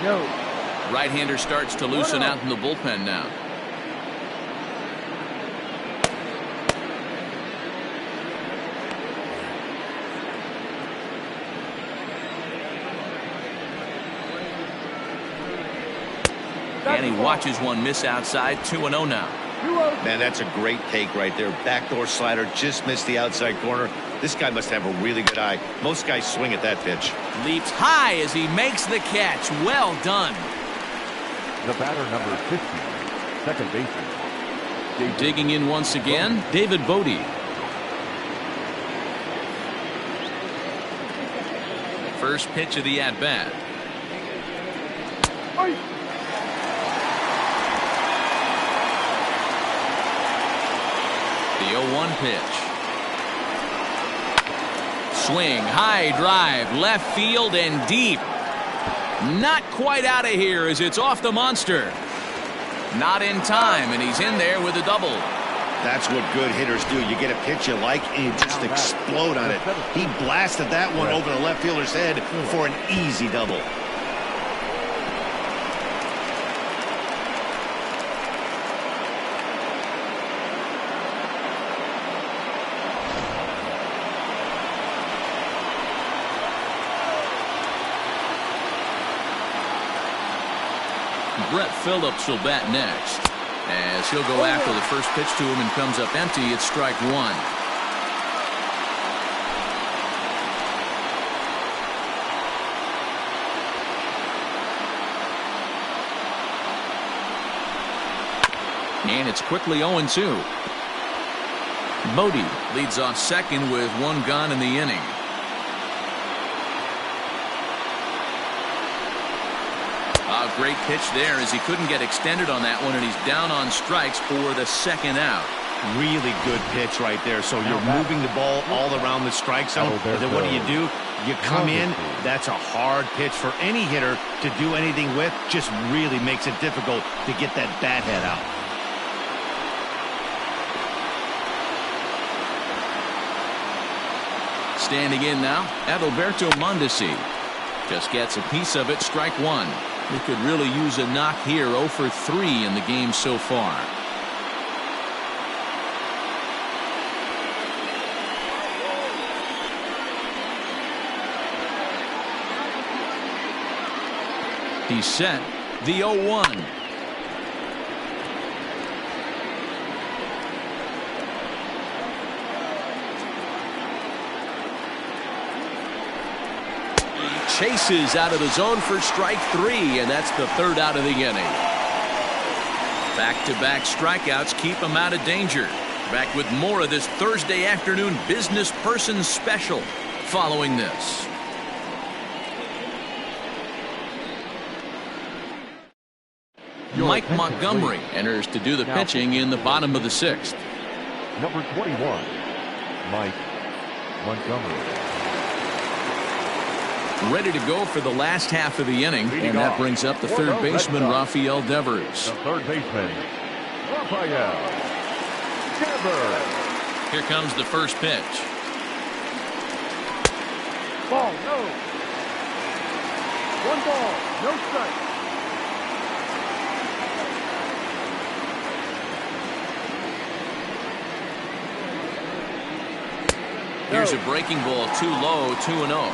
No. Right-hander starts to loosen out in the bullpen now. And he watches one miss outside. 2-0 now. Man, that's a great take right there. Backdoor slider just missed the outside corner. This guy must have a really good eye. Most guys swing at that pitch. Leaps high as he makes the catch. Well done. The batter, number 50, second baseman. Digging in once again, David Bodie. First pitch of the at-bat. The 0-1 pitch. Swing, high drive, left field and deep. Not quite out of here as it's off the monster. Not in time, and he's in there with a double. That's what good hitters do. You get a pitch you like, and you just explode on it. He blasted that one over the left fielder's head for an easy double. Brett Phillips will bat next, as he'll go after the first pitch to him and comes up empty. It's strike one. And it's quickly 0-2. Bodie leads off second with one gone in the inning. Great pitch there as he couldn't get extended on that one, and he's down on strikes for the second out. Really good pitch right there. So you're moving the ball all around the strike zone. And then what do? You come in. That's a hard pitch for any hitter to do anything with. Just really makes it difficult to get that bat head out. Standing in now, Adalberto Mondesi. Just gets a piece of it, strike one. He could really use a knock here. 0 for 3 in the game so far. He's set. The 0-1. Chases out of the zone for strike 3, and that's the third out of the inning. Back-to-back strikeouts keep him out of danger. Back with more of this Thursday afternoon business person special following this. Mike Montgomery enters to do the pitching in the bottom of the 6th. Number 21, Mike Montgomery. Ready to go for the last half of the inning, and that brings up the third baseman, Rafael Devers. The third baseman, Rafael Devers. Here comes the first pitch. Ball, no. One ball, no strike. Here's a breaking ball, too low, 2-0.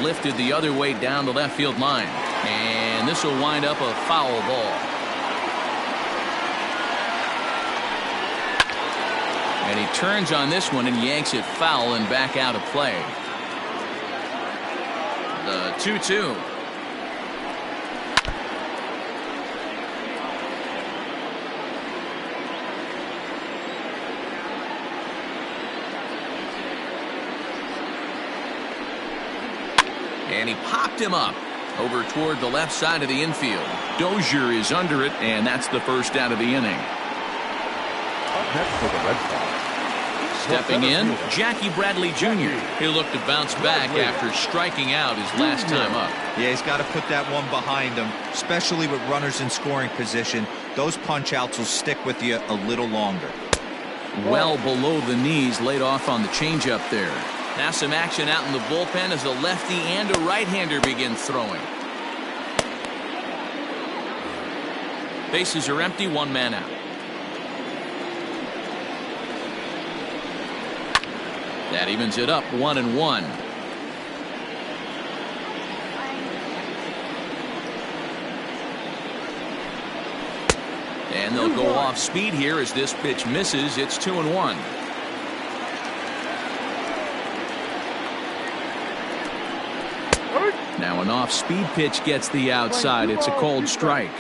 Lifted the other way down the left field line, and this will wind up a foul ball. And he turns on this one and yanks it foul and back out of play. The 2-2. And he popped him up over toward the left side of the infield. Dozier is under it, and that's the first out of the inning. Up next for the Red Sox, Stepping in, Jackie Bradley Jr. He'll look to bounce back after striking out his last time up. Yeah, he's got to put that one behind him, especially with runners in scoring position. Those punch-outs will stick with you a little longer. Well below the knees, laid off on the changeup there. Now some action out in the bullpen as a lefty and a right-hander begin throwing. Bases are empty, one man out. That evens it up, 1-1. And they'll go off speed here as this pitch misses. It's 2-1. Now an off-speed pitch gets the outside. It's a cold strike.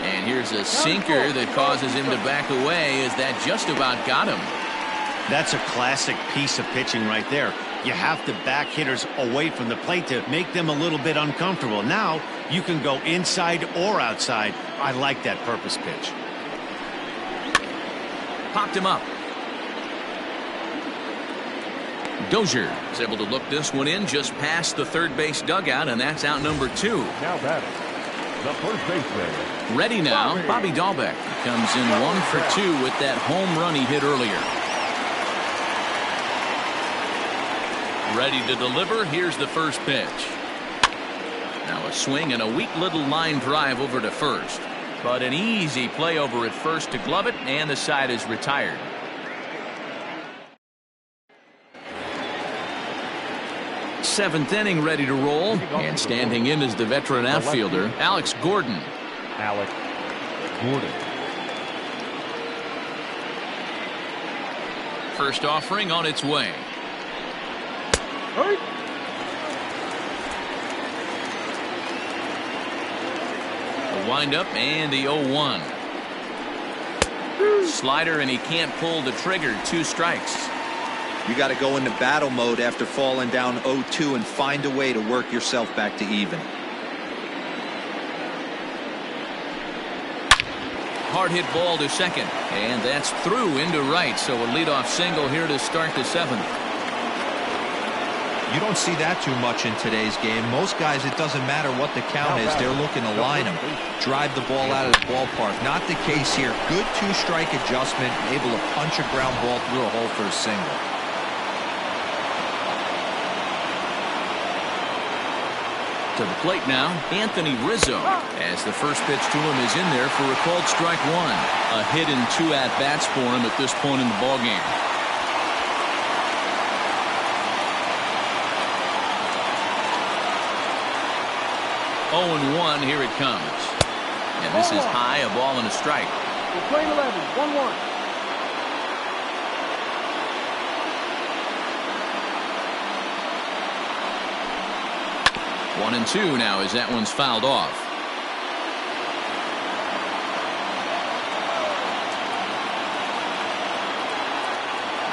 And here's a sinker that causes him to back away as that just about got him. That's a classic piece of pitching right there. You have to back hitters away from the plate to make them a little bit uncomfortable. Now you can go inside or outside. I like that purpose pitch. Popped him up. Dozier is able to look this one in just past the third base dugout, and that's out number 2. Now batting, the first baseman. Ready now, Bobby Dahlbeck comes in 1 for 2 with that home run he hit earlier. Ready to deliver. Here's the first pitch. Now a swing and a weak little line drive over to first, but an easy play over at first to glove it, and the side is retired. Seventh inning ready to roll, and standing in is the veteran outfielder Alex Gordon. Alex Gordon. First offering on its way. A windup and the 0-1. Slider, and he can't pull the trigger. 2 strikes. You got to go into battle mode after falling down 0-2 and find a way to work yourself back to even. Hard hit ball to second, and that's through into right, so a leadoff single here to start the 7th. You don't see that too much in today's game. Most guys, it doesn't matter what the count is, they're looking to line them, drive the ball out of the ballpark. Not the case here. Good 2-strike adjustment, able to punch a ground ball through a hole for a single. To the plate now, Anthony Rizzo, as the first pitch to him is in there for a called strike 1. A hit and 2 at-bats for him at this point in the ballgame. Oh, 1, here it comes. And this is high, a ball and a strike. We're playing 11, 1-1. 1-2 now as that one's fouled off.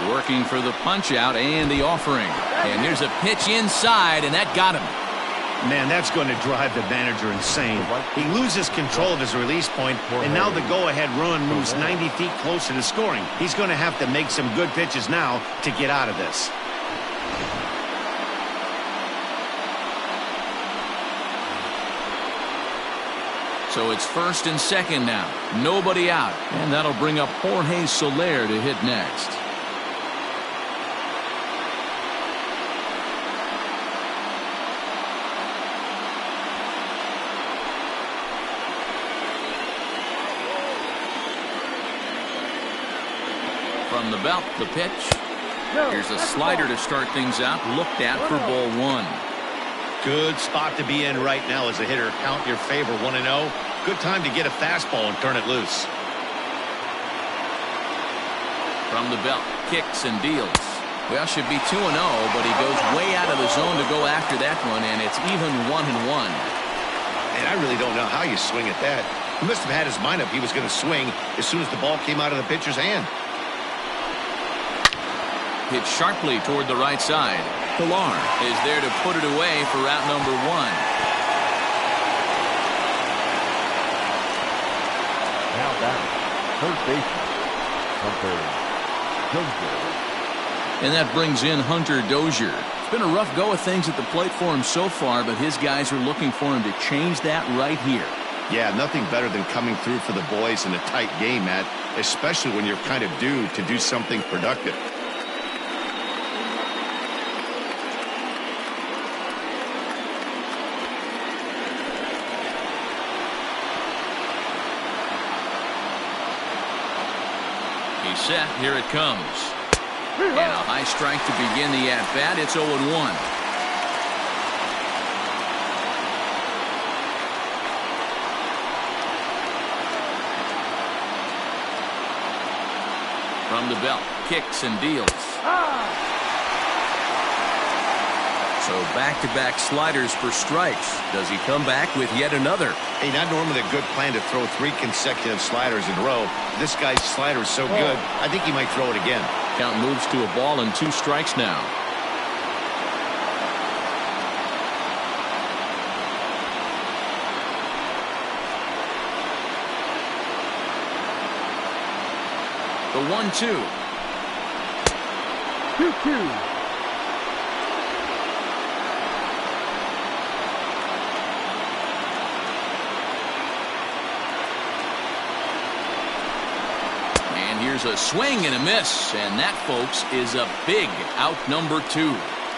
Working for the punch out and the offering. And here's a pitch inside, and that got him. Man, that's going to drive the manager insane. He loses control of his release point, and now the go-ahead run moves 90 feet closer to scoring. He's going to have to make some good pitches now to get out of this. So it's first and second now. Nobody out. And that'll bring up Jorge Soler to hit next. From the belt, the pitch. Here's a slider to start things out. Looked at for ball 1. Good spot to be in right now as a hitter. Count your favor, 1-0. Good time to get a fastball and turn it loose. From the belt, kicks and deals. Well, should be 2-0, but he goes way out of the zone to go after that one, and it's even 1-1. And I really don't know how you swing at that. He must have had his mind up he was going to swing as soon as the ball came out of the pitcher's hand. Hit sharply toward the right side. Pilar is there to put it away for out number 1. batter, third baseman, Hunter Dozier. And that brings in Hunter Dozier. It's been a rough go of things at the plate for him so far, but his guys are looking for him to change that right here. Yeah, nothing better than coming through for the boys in a tight game, Matt, especially when you're kind of due to do something productive. He's set. Here it comes. And a high strike to begin the at-bat. It's 0-1. From the belt, kicks and deals. So back-to-back sliders for strikes. Does he come back with yet another? Hey, not normally a good plan to throw 3 consecutive sliders in a row. This guy's slider is so good, I think he might throw it again. Count moves to a ball and 2 strikes now. The 1-2. 2-2. Here's a swing and a miss, and that, folks, is a big out number 2.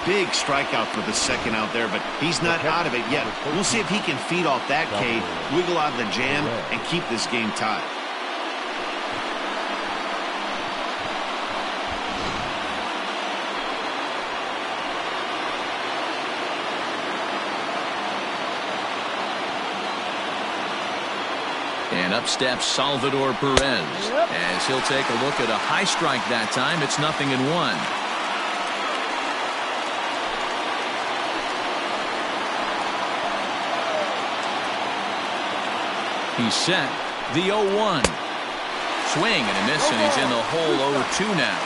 Big strikeout for the second out there, but he's not out of it yet. We'll see if he can feed off that K, wiggle out of the jam, and keep this game tied. And up steps Salvador Perez as he'll take a look at a high strike that time. It's 0-1. He's set. The 0-1. Swing and a miss, and he's in the hole 0-2 now.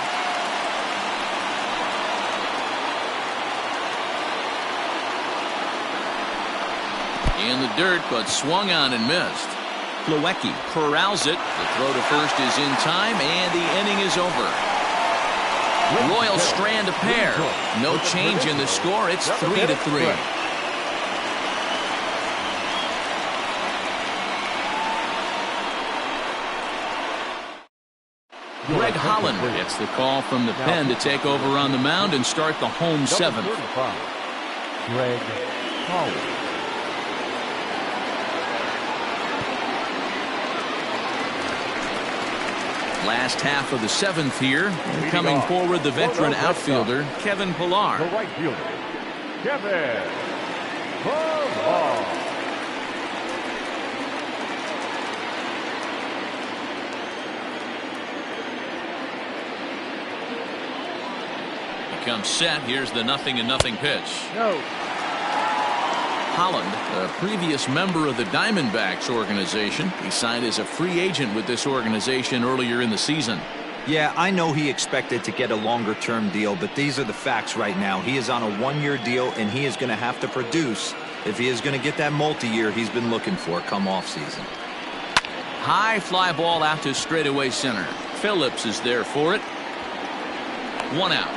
In the dirt, but swung on and missed. Plawecki corrals it. The throw to first is in time, and the inning is over. Royals strand a pair. No change in the score. It's 3-3. Greg Holland gets the call from the pen to take over on the mound and start the home 7th. Greg Holland. Last half of the 7th here. Coming forward, the veteran outfielder, Kevin Pillar. The right fielder, Kevin Pillar. He comes set. Here's the 0-0 pitch. No. Holland, a previous member of the Diamondbacks organization. He signed as a free agent with this organization earlier in the season. Yeah, I know he expected to get a longer-term deal, but these are the facts right now. He is on a 1-year deal, and he is going to have to produce if he is going to get that multi-year he's been looking for come off-season. High fly ball out to straightaway center. Phillips is there for it. 1 out.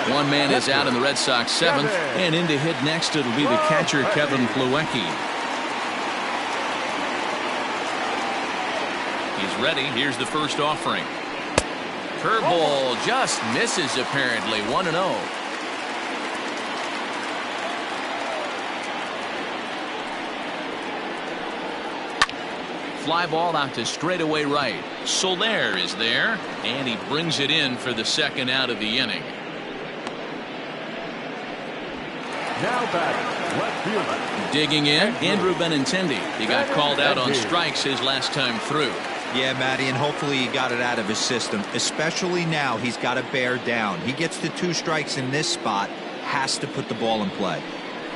One man is out in the Red Sox 7th, and in to hit next it'll be the catcher Kevin Plawecki. He's ready. Here's the first offering. Curveball just misses apparently. 1-0. Fly ball out to straightaway right. Soler is there, and he brings it in for the second out of the inning. Now batting, left fielder. Digging in, Andrew Benintendi. He got called out on strikes his last time through. Yeah, Matty, and hopefully he got it out of his system. Especially now, he's got to bear down. He gets the 2 strikes in this spot, has to put the ball in play.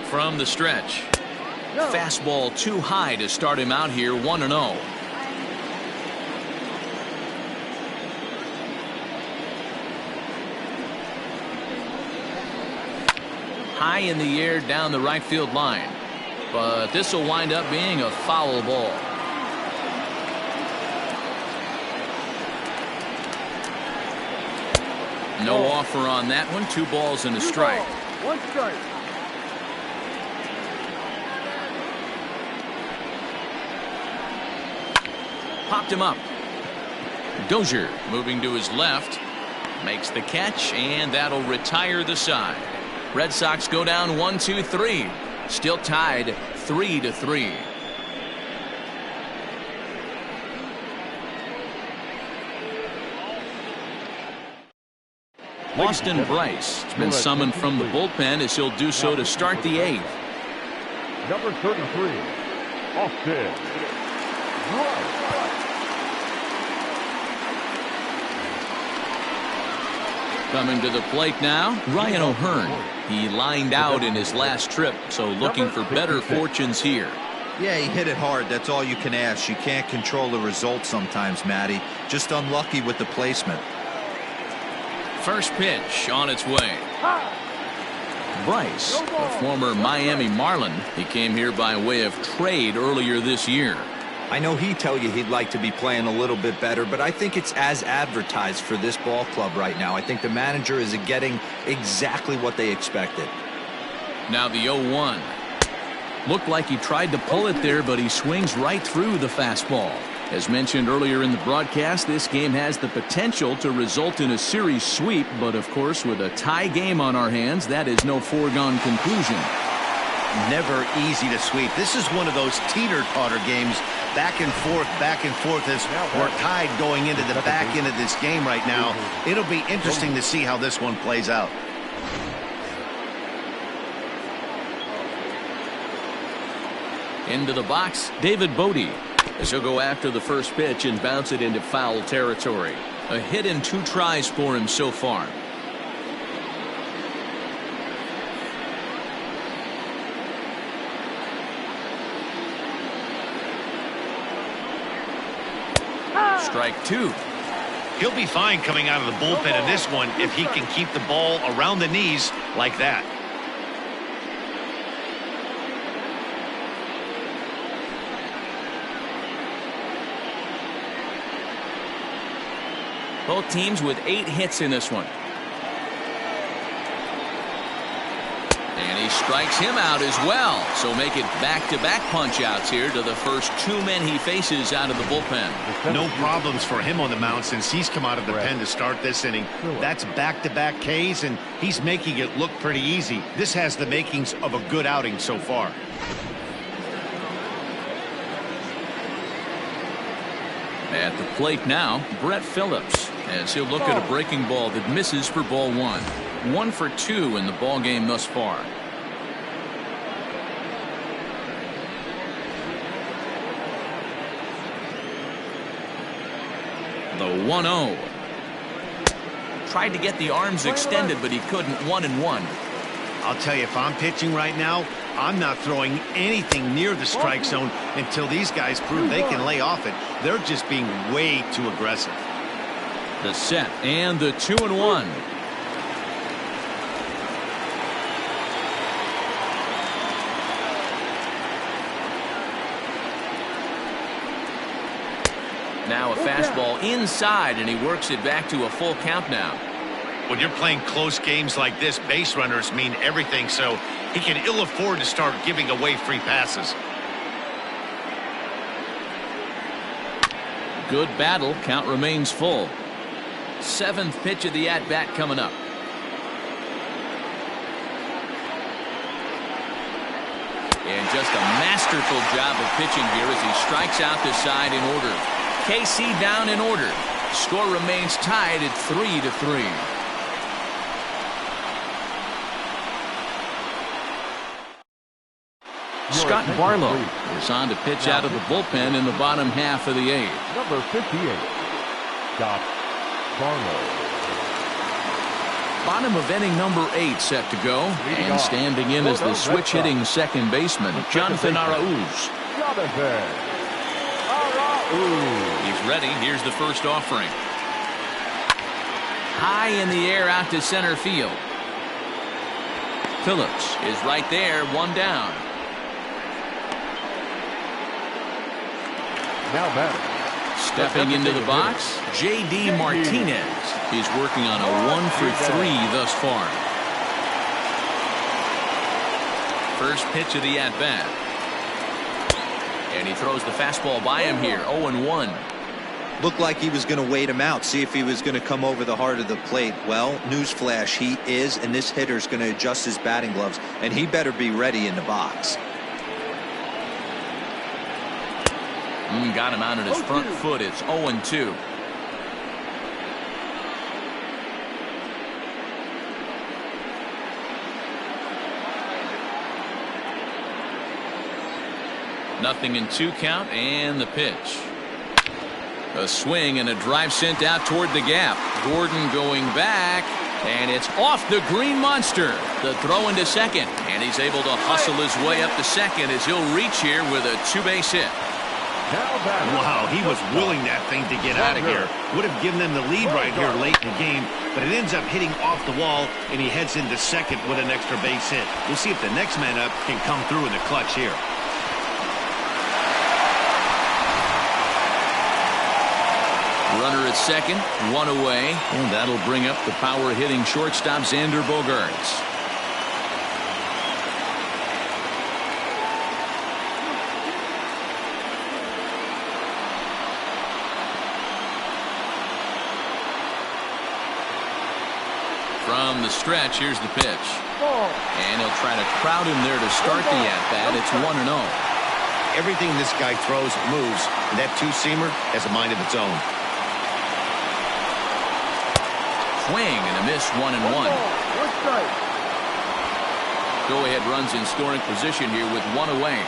From the stretch. Fastball too high to start him out here. 1-0. high in the air down the right field line. But this will wind up being a foul ball. No offer on that one. 2 balls and a strike. 1 strike. Popped him up. Dozier moving to his left. Makes the catch, and that'll retire the side. Red Sox go down 1-2-3. Still tied 3-3. Austin Bryce has been summoned from the bullpen as he'll do so to start the 8th. Number 33, Austin Bryce. Coming to the plate now, Ryan O'Hearn. He lined out in his last trip, so looking for better fortunes here. Yeah, he hit it hard. That's all you can ask. You can't control the result sometimes, Matty. Just unlucky with the placement. First pitch on its way. Bryce, a former Miami Marlin. He came here by way of trade earlier this year. I know he'd tell you he'd like to be playing a little bit better, but I think it's as advertised for this ball club right now. I think the manager is getting exactly what they expected. Now the 0-1. Looked like he tried to pull it there, but he swings right through the fastball. As mentioned earlier in the broadcast, this game has the potential to result in a series sweep, but of course with a tie game on our hands, that is no foregone conclusion. Never easy to sweep. This is one of those teeter-totter games, back and forth as we're tied going into the back end of this game right now. It'll be interesting to see how this one plays out. Into the box, David Bodie, as he'll go after the first pitch and bounce it into foul territory. A hit in 2 tries for him so far. Strike 2. He'll be fine coming out of the bullpen in this one if he can keep the ball around the knees like that. Both teams with 8 hits in this one. And he strikes him out as well. So make it back-to-back punch-outs here to the first 2 men he faces out of the bullpen. No problems for him on the mound since he's come out of the pen to start this inning. That's back-to-back Ks, and he's making it look pretty easy. This has the makings of a good outing so far. At the plate now, Brett Phillips, as he'll look at a breaking ball that misses for ball 1. 1 for 2 in the ball game thus far. The 1-0. Tried to get the arms extended, but he couldn't. 1-1. I'll tell you, if I'm pitching right now, I'm not throwing anything near the strike zone until these guys prove they can lay off it. They're just being way too aggressive. The set and the 2-1. Now a fastball inside, and he works it back to a full count now. When you're playing close games like this, base runners mean everything, so he can ill afford to start giving away free passes. Good battle. Count remains full. 7th pitch of the at-bat coming up. And just a masterful job of pitching here as he strikes out the side in order. KC down in order. Score remains tied at 3-3. Scott Barlow is on to pitch out of the bullpen in the bottom half of the 8th. Number 58, Scott Barlow. Bottom of inning number 8 set to go, and standing in as the switch-hitting second baseman, Jonathan Arauz. He's ready. Here's the first offering. High in the air out to center field. Phillips is right there, one down. Now batting. Stepping into the box, J.D. Martinez. He's working on a 1-for-3 thus far. First pitch of the at-bat. And he throws the fastball by him here, 0-1. Looked like he was going to wait him out, see if he was going to come over the heart of the plate. Well, newsflash, he is, and this hitter's going to adjust his batting gloves, and he better be ready in the box. Got him out on his front foot. It's 0-2. Nothing in 2 count, and the pitch. A swing and a drive sent out toward the gap. Gordon going back, and it's off the green monster. The throw into second, and he's able to hustle his way up to second as he'll reach here with a 2-base hit. Wow, he was willing that thing to get out of here. Would have given them the lead right here late in the game, but it ends up hitting off the wall, and he heads into second with an extra base hit. We'll see if the next man up can come through in the clutch here. Runner at second, 1 away, and that'll bring up the power-hitting shortstop Xander Bogaerts. From the stretch, here's the pitch. And he'll try to crowd him there to start the at-bat. It's 1-0. Everything this guy throws moves, and that two-seamer has a mind of its own. Swing and a miss, 1-1. Go-ahead runs in scoring position here with 1 away.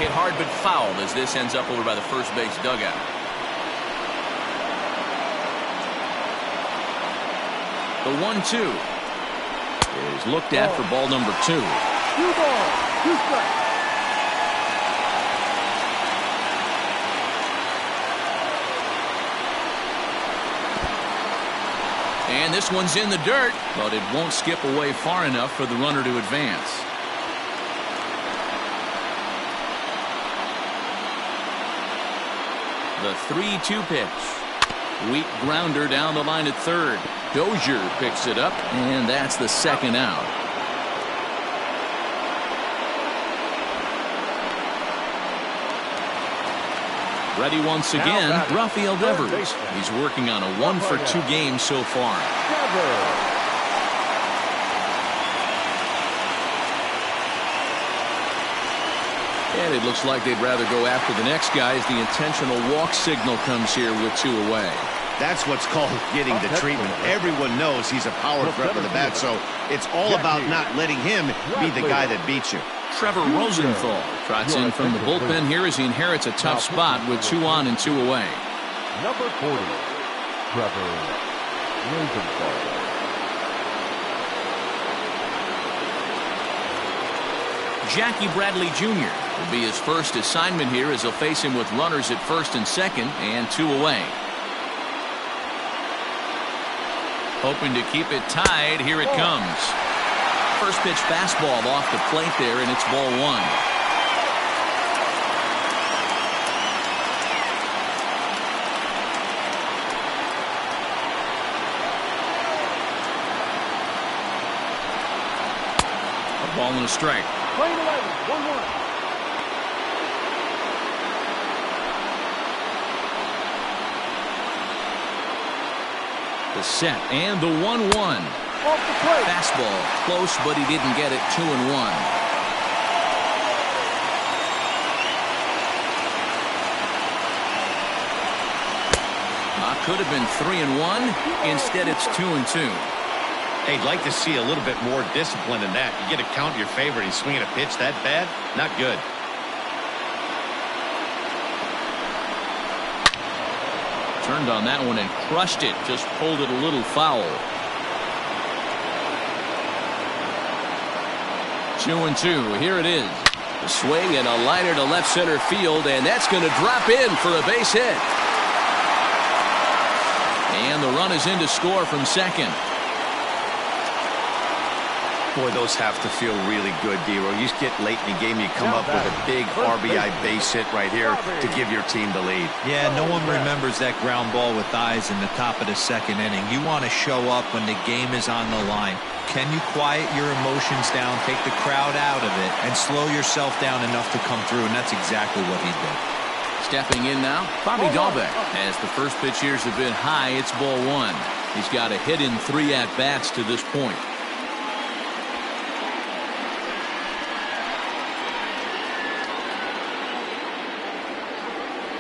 Hit hard but fouled as this ends up over by the first base dugout. The 1-2 is looked at for ball number 2. 2 balls, 2 strikes. And this one's in the dirt, but it won't skip away far enough for the runner to advance. The 3-2 pitch. Weak grounder down the line at third. Dozier picks it up, and that's the second out. Ready once again, Rafael Devers. He's working on a 1-for-2 game so far. And it looks like they'd rather go after the next guy as the intentional walk signal comes here with 2 away. That's what's called getting the treatment. Everyone knows he's a power threat with the bat, so it's all about not letting him be the guy that beats you. Trevor Rosenthal trots in from the bullpen here as he inherits a tough spot with 2 on and 2 away. Number 40, Trevor Rosenthal. Jackie Bradley Jr. will be his first assignment here as he'll face him with runners at first and second and 2 away. Hoping to keep it tied. Here it comes. First pitch fastball off the plate there, and it's ball 1. A ball and a strike. Plane 11, 1-1. The set and the 1-1. Off the plate. Fastball close, but he didn't get it. 2-1. Could have been 3-1. Instead, it's 2-2. Hey, I'd like to see a little bit more discipline in that. You get a count in your favor and he's swinging a pitch that bad? Not good. Turned on that one and crushed it. Just pulled it a little foul. 2-2. Here it is. A swing and a liner to left center field, and that's going to drop in for a base hit. And the run is in to score from second. Boy, those have to feel really good, D-Row. You get late in the game, you come up with a big RBI base hit right here to give your team the lead. Yeah, no one remembers that ground ball with eyes in the top of the second inning. You want to show up when the game is on the line. Can you quiet your emotions down, take the crowd out of it, and slow yourself down enough to come through? And that's exactly what he did. Stepping in now, Bobby Dahlbeck. As the first pitch here's a bit high, it's ball one. He's got a hit in 3 at-bats to this point.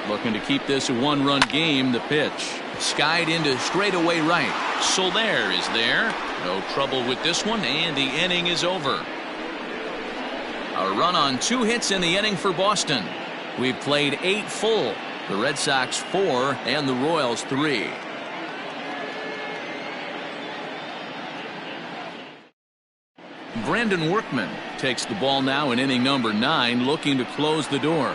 Looking to keep this a one-run game. The pitch skied into straightaway right. Soler is there. No trouble with this one, and the inning is over. A run on 2 hits in the inning for Boston. We've played 8 full. The Red Sox 4 and the Royals 3. Brandon Workman takes the ball now in inning number 9, looking to close the door.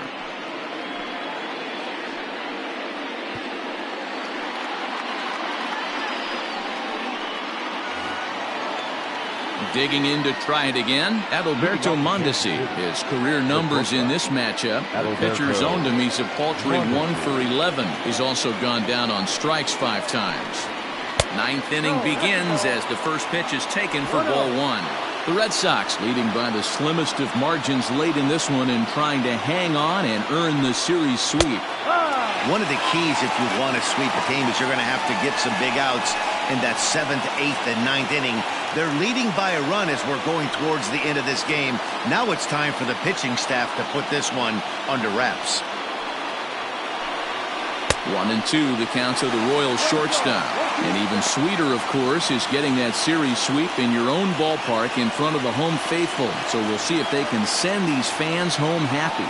Digging in to try it again, Adalberto Mondesi. His career numbers in this matchup. The pitcher's owned him. He's a paltry 1 for 11. He's also gone down on strikes 5 times. 9th inning begins as the first pitch is taken for ball 1. The Red Sox leading by the slimmest of margins late in this one and trying to hang on and earn the series sweep. One of the keys if you want to sweep a game is you're going to have to get some big outs in that 7th, 8th, and 9th inning. They're leading by a run as we're going towards the end of this game. Now it's time for the pitching staff to put this one under wraps. 1-2 the counts of the Royals shortstop. And even sweeter, of course, is getting that series sweep in your own ballpark in front of the home faithful. So we'll see if they can send these fans home happy.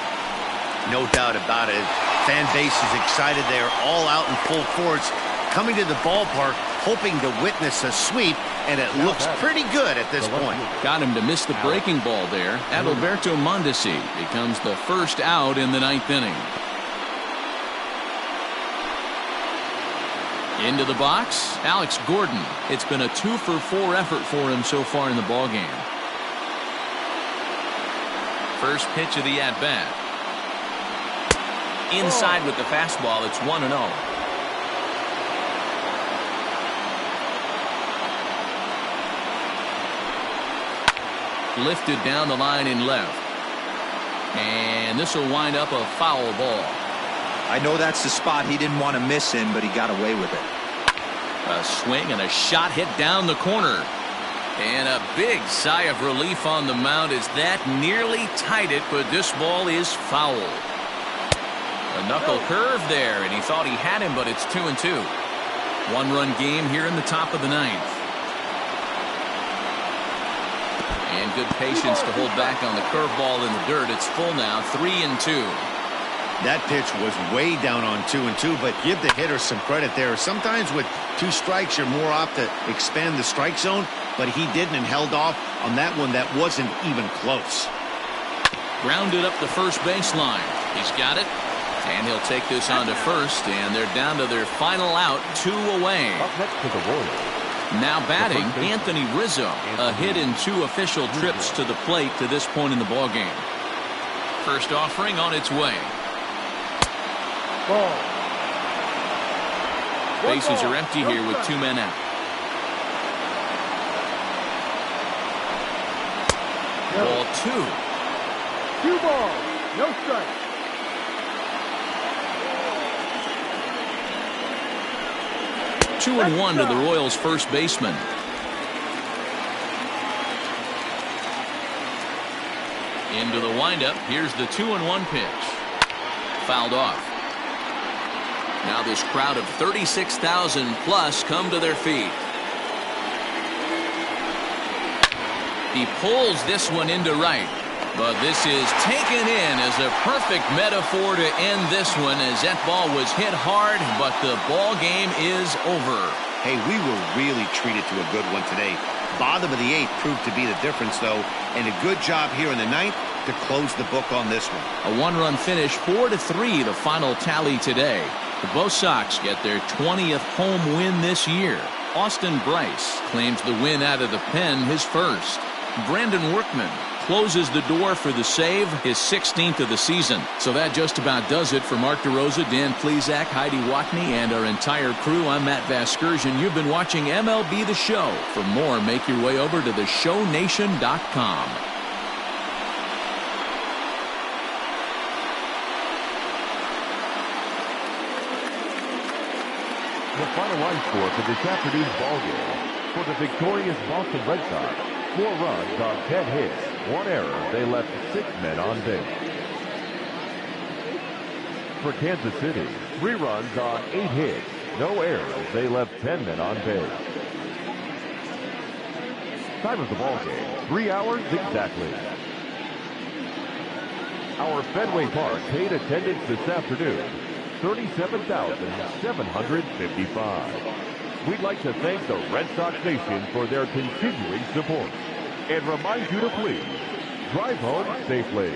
No doubt about it. Fan base is excited. They are all out in full force, coming to the ballpark, hoping to witness a sweep, and it looks pretty good at this point. Got him to miss the breaking ball there. Adalberto Mondesi becomes the first out in the 9th inning. Into the box, Alex Gordon. It's been a 2 for 4 effort for him so far in the ballgame. First pitch of the at-bat. Inside with the fastball, it's 1-0. Lifted down the line in left. And this will wind up a foul ball. I know that's the spot he didn't want to miss in, but he got away with it. A swing and a shot hit down the corner. And a big sigh of relief on the mound as that nearly tied it, but this ball is foul. A knuckle curve there, and he thought he had him, but it's 2-2. 1-run game here in the top of the 9th. And good patience to hold back on the curveball in the dirt. It's full now, 3-2. That pitch was way down on 2-2, but give the hitter some credit there. Sometimes with 2 strikes, you're more apt to expand the strike zone, but he didn't and held off on that one that wasn't even close. Grounded up the first baseline. He's got it. And he'll take this on to first, and they're down to their final out, 2 away. Now batting, Anthony Rizzo. A hit in 2 official trips to the plate to this point in the ballgame. First offering on its way. Bases are empty here with 2 men out. Ball 2. 2 balls, no strikes. 2-1 to the Royals' first baseman. Into the windup. Here's the 2-1 pitch. Fouled off. Now this crowd of 36,000 plus come to their feet. He pulls this one into right. But this is taken in as a perfect metaphor to end this one, as that ball was hit hard, but the ball game is over. Hey, we were really treated to a good one today. Bottom of the 8th proved to be the difference, though, and a good job here in the 9th to close the book on this one. A 1-run finish, 4-3, the final tally today. Both Sox get their 20th home win this year. Austin Bryce claims the win out of the pen, his first. Brandon Workman closes the door for the save, his 16th of the season. So that just about does it for Mark DeRosa, Dan Plesac, Heidi Watney, and our entire crew. I'm Matt Vasgersian. You've been watching MLB The Show. For more, make your way over to theshownation.com. The final line score for this afternoon's ballgame. For the victorious Boston Red Sox, 4 runs on 10 hits, 1 error. They left 6 men on base. For Kansas City, 3 runs on 8 hits, no errors. They left 10 men on base. Time of the ballgame, 3 hours exactly. Our Fenway Park paid attendance this afternoon, 37,755. We'd like to thank the Red Sox Nation for their continuing support and remind you to please drive home safely.